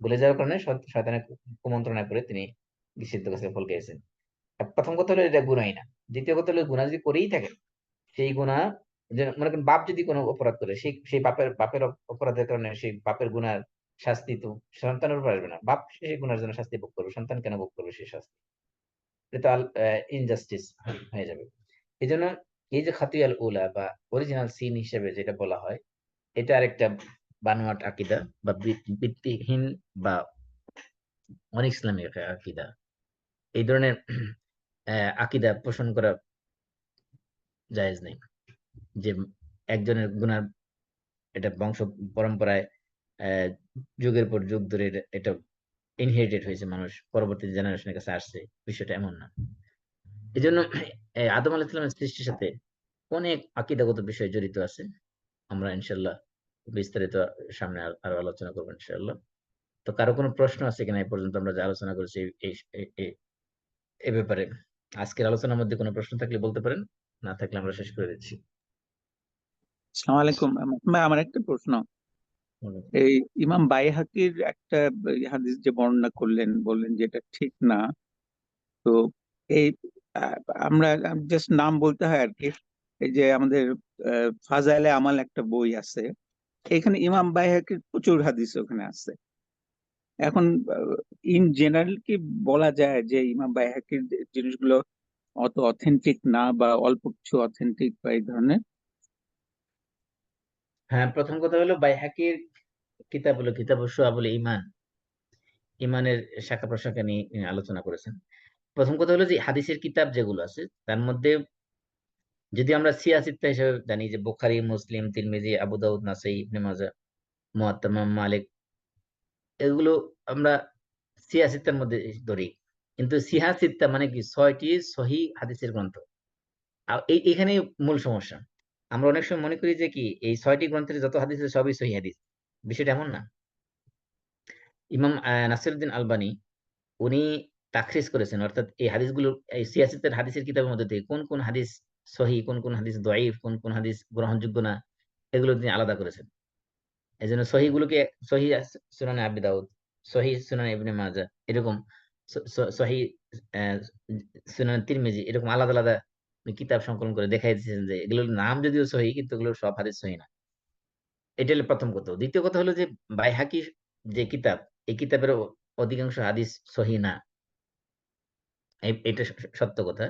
ভুলে যাওয়ার কারণে শয়তানের কুমন্ত্রণায় পড়ে তিনি নিষিদ্ধ গাছের ফল খেয়েছেন। প্রথম কথা হলো এটা গুনাহই না। দ্বিতীয় কথা হলো গুনাহ যদি করেই থাকেন, সেই গুনাহ, যে মনে করেন বাপ যদি কোনো অপরাধ করে, সেই সেই বাপের অপরাধের কারণে সেই বাপের গুনার শাস্তি তো সন্তানের উপর আসবে না। বাপ সেই গুনার জন্য শাস্তি ভোগ করবে, সন্তান কেন ভোগ করবে সেই শাস্তি? এটা তো ইনজাস্টিস হয়ে যাবে। এই জন্য এই যে খাতিয়াল উলা বা অরিজিনাল সিন হিসেবে যেটা বলা হয়, এটা আরেকটা বানোয়াট আকীদা বা ভিত্তিহীন বা অনেক ইসলামিক আকীদা। এই ধরনের আকীদা পোষণ করা জায়েজ নেই, যে একজনের গুনার এটা বংশ পরম্পরায় আহ যুগের পর যুগ ধরে এটা ইনহেরিটেড হয়েছে, মানুষ পরবর্তী জেনারেশনের কাছে আসছে, বিষয়টা এমন না। এই জন্য আদম আলাইহিস সালামের সৃষ্টির সাথে অনেক আকীদাগত বিষয় জড়িত আছে। আমরা ইনশাল্লাহ বিস্তারিত সামনে আরো আলোচনা করবো ইনশাল্লাহ। তো কারো কোনো প্রশ্ন আছে কিনা এই পর্যন্ত আমরা যে আলোচনা করেছি এই এই- এই- এ ব্যাপারে? আজকের আলোচনার মধ্যে কোনো প্রশ্ন থাকলে বলতে পারেন, না থাকলে আমরা শেষ করে দিচ্ছি। আসসালামু আলাইকুম। ভাই, আমার একটা প্রশ্ন। বলুন। এই ইমাম বাইহাকির একটা হাদিস যে বর্ণনা করলেন, বললেন যে এটা ঠিক না। তো এই আহ, আমরা জাস্ট নাম বলতে হয় আর কি। এই যে আমাদের ফাজাইলে আমাল একটা বই আছে, এখানে ইমাম বাইহাকির প্রচুর হাদিস ওখানে আছে। এখন ইন জেনারেল কি বলা যায় যে ইমাম বাইহাকির জিনিসগুলো অত অথেন্টিক না, বা অল্প কিছু অথেন্টিক বা এই ধরনের? হ্যাঁ, প্রথম কথা হলো বাইহাকির কিতাব হলো কিতাব শুআবুল ঈমান, ইমানের শাখা প্রশাখা নিয়ে আলোচনা করেছেন। প্রথম কথা হলো যে হাদিসের কিতাব যেগুলো আছে তার মধ্যে যদি আমরা সিয়াসিত্তা হিসেবে জানি যে বুখারী, মুসলিম, তিরমিজি, আবু দাউদ, নাসাই, ইবনে মাজাহ, মুয়াত্তা ইমাম মালিক, এগুলো আমরা সিয়াসিত্তার মধ্যে ধরি। কিন্তু সিহাসিত্তা মানে কি? 6টি সহিহ হাদিসের গ্রন্থ। আর এখানে মূল সমস্যা। আমরা অনেক সময় মনে করি যে কি এই 6টি গ্রন্থের যত হাদিস আছে সবই সহিহ হাদিস। বিষয়টা এমন না। ইমাম নাসিরউদ্দিন আলবানী উনি তাখরিজ করেছেন, অর্থাৎ এই হাদিসগুলো, এই সিয়াসিতের হাদিসের কিতাবের মধ্যে থেকে কোন কোন হাদিস সহিহ, কোন কোন হাদিস দঈফ, কোন কোন হাদিস গ্রহণযোগ্য না, এগুলো তিনি আলাদা করেছেন। এই জন্য সহিগুলোকে সহিহ সুনানে আবি দাউদ, সহিহ সুনানে ইবনে মাজাহ, এরকম সহিহ আহ, সুনানে তিরমিজি, এরকম আলাদা আলাদা কিতাব সংকলন করে দেখাই দিয়েছেন যে এগুলোর নাম যদিও সহিহ কিন্তু এগুলোর সব হাদিস সহিহ না। এটা হলো প্রথম কথা। দ্বিতীয় কথা হলো যে বাইহাকি যে কিতাব, এই কিতাবের অধিকাংশ হাদিস সহিহ না। এটা সত্য কথা।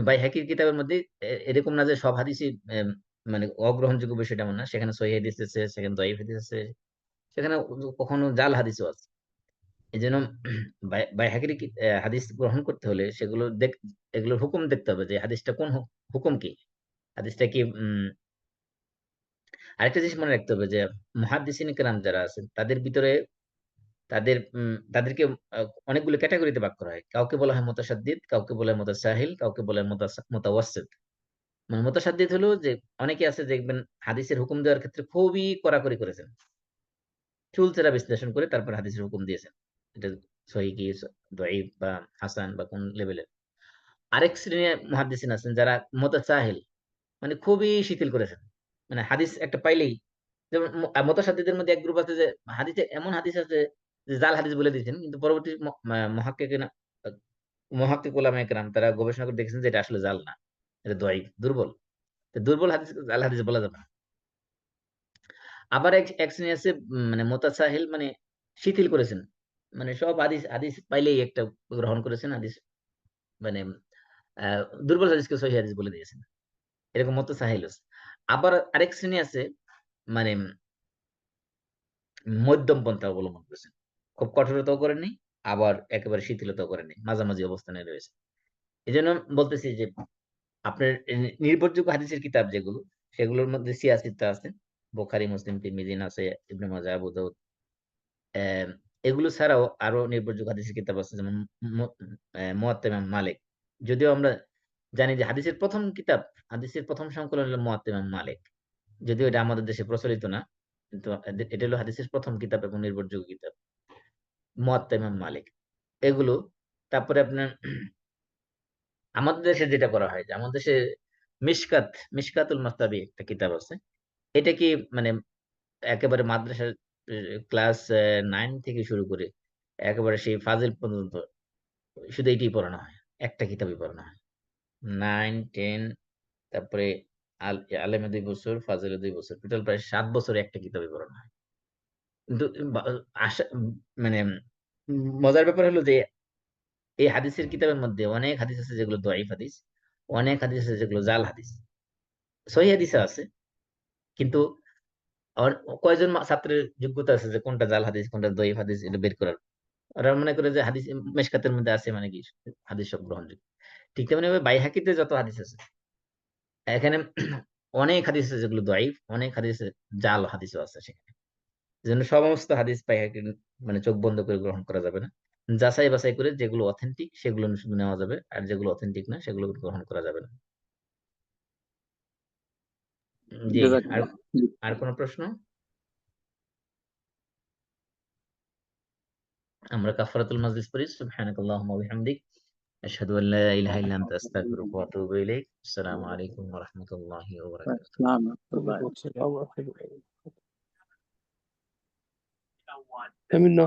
বাইহাকির কিতাবের মধ্যে এরকম না যে সব হাদিসই মানে অগ্রহণযোগ্য বিষয়টা এমন না। সেখানে সহিহ হাদিস আছে, সেখানে দঈফ হাদিস আছে, সেখানে কখনো জাল হাদিসও আছে। এই জন্য বাইহাকির হাদিস গ্রহণ করতে হলে সেগুলো এগুলোর হুকুম দেখতে হবে, যে হাদিসটা কোন হুকুম কি, হাদিসটা কি আরেকটা জিনিস মনে রাখতে হবে যে মুহাদ্দিসিন কেরাম যারা আছেন তাদের ভিতরে তাদেরকে অনেকগুলো ক্যাটাগরিতে ভাগ করা হয়। কাউকে বলা হয় মুতাসাদ্দিদ, কাউকে বলা হয় মুতাসাহিল, কাউকে বলা হয় মুতাওয়াসসিত। মানে মুতাসাদ্দিদ হলো যে অনেকে আছে দেখবেন হাদিসের হুকুম দেওয়ার ক্ষেত্রে খুবই কড়াকড়ি করেছেন, চুলচেরা বিশ্লেষণ করে তারপর হাদিসের হুকুম দিয়েছেন, এটা সহিহ কি দঈফ বা হাসান বা কোন লেভেলের। আরেক শ্রেণীর মুহাদ্দিসিন আছেন যারা মুতাসাহিল, মানে খুবই শিথিল করেছেন। মানে হাদিস একটা পাইলেই, যেমন মুতাসাদ্দিদের মধ্যে এক গ্রুপ আছে যে হাদিসে এমন হাদিস আছে যে জাল হাদিস বলে দিয়েছেন, কিন্তু পরবর্তী মহাক্কিকিন মুহাক্কিক উলামায়ে কেরাম তারা গবেষণা করে দেখেছেন যে এটা আসলে জাল না, এটা দঈফ, দুর্বল। তো দুর্বল হাদিস জাল হাদিস বলা যাবে না। আবার এক শ্রেণী আছে মানে মুতাসাহিল, মানে শিথিল করেছেন, মানে সব হাদিস হাদিস পাইলেই একটা গ্রহণ করেছেন হাদিস, মানে দুর্বল হাদিসকে সহিহ হাদিস বলে দিয়েছেন, এরকম মুতাসাহিল আছে। আবার আরেক শ্রেণী আছে মানে মধ্যম পন্থা অবলম্বন করেছেন, খুব কঠোরতাও করেননি, আবার একেবারে শিথিলতাও করেননি, মাঝামাঝি অবস্থানে রয়েছে। এই জন্য বলতেছি যে আপনার নির্ভরযোগ্য হাদিসের কিতাব যেগুলো, সেগুলোর মধ্যে সিয়াসিত্তা আছে, বুখারী, মুসলিম, তিরমিজি, নাসাই, ইবনে মাজাহ, আবু দাউদ। এগুলো ছাড়াও আরো নির্ভরযোগ্য হাদিসের কিতাব আছে, যেমন মুওয়াত্তা ইমাম মালিক। যদিও আমরা জানি যে হাদিসের প্রথম কিতাব, হাদিসের প্রথম সংকলন হলো মুওয়াত্তা ইমাম মালিক, যদিও এটা আমাদের দেশে প্রচলিত না, কিন্তু এটা হলো হাদিসের প্রথম কিতাব এবং নির্ভরযোগ্য কিতাব, মুওয়াত্তা ইমাম মালিক। এগুলো, তারপরে আপনার আমাদের দেশে যেটা করা হয় যে আমাদের দেশে মিশকাতুল মাসাবি একটা কিতাব আছে। এটা কি মানে একেবারে মাদ্রাসার ক্লাস 9 থেকে শুরু করে একেবারে সেই ফাজিল পর্যন্ত শুধু এটাই পড়ানো হয়, একটা কিতাবই পড়ানো হয়। 9, 10, তারপরে আলেমে 2 বছর, ফাজিলে 2 বছর, টোটাল প্রায় 7 বছরে একটা কিতাবই পড়ানো হয়। কিন্তু আশা মানে মজার ব্যাপার হলো যে এই হাদিসের কিতাবের মধ্যে অনেক হাদিস আছে যেগুলো দঈফ হাদিস, অনেক হাদিস আছে যেগুলো জাল হাদিস, সহিহ হাদিসও আছে, কিন্তু কয়জন ছাত্রের যোগ্যতা আছে যে কোনটা জাল হাদিস কোনটা দঈফ হাদিস এটা বের করার? ওরা মনে করে যে হাদিস মেশকাতের মধ্যে আছে মানে কি হাদিস সব গ্রহণযোগ্য। ঠিক তেমনি ভাবে বাইহাকিতে যত হাদিস আছে, এখানে অনেক হাদিস আছে যেগুলো দঈফ, অনেক হাদিস জাল হাদিসও আছে সেখানে। এজন্য সমস্ত হাদিস বাইহাকি মানে চোখ বন্ধ করে গ্রহণ করা যাবে না, যাচাই বাছাই করে যেগুলো অথেন্টিক সেগুলো শুধু নেওয়া যাবে, আর যেগুলো অথেন্টিক না সেগুলো গ্রহণ করা যাবে না। জি। আর জাযাকাল্লাহ। আর কোনো প্রশ্ন? আমরা কাফারাতুল মাজলিস পড়ি। সুবহানাকাল্লাহুম্মা ওয়া বিহামদিক, আশহাদু আল লা ইলাহা ইল্লা আনতা আস্তাগফিরুকা ওয়া আতুবু ইলাইক। আসসালামু আলাইকুম ওয়া রাহমাতুল্লাহি ওয়া বারাকাতুহু। আসসালামু আলাইকুম। I mean, no.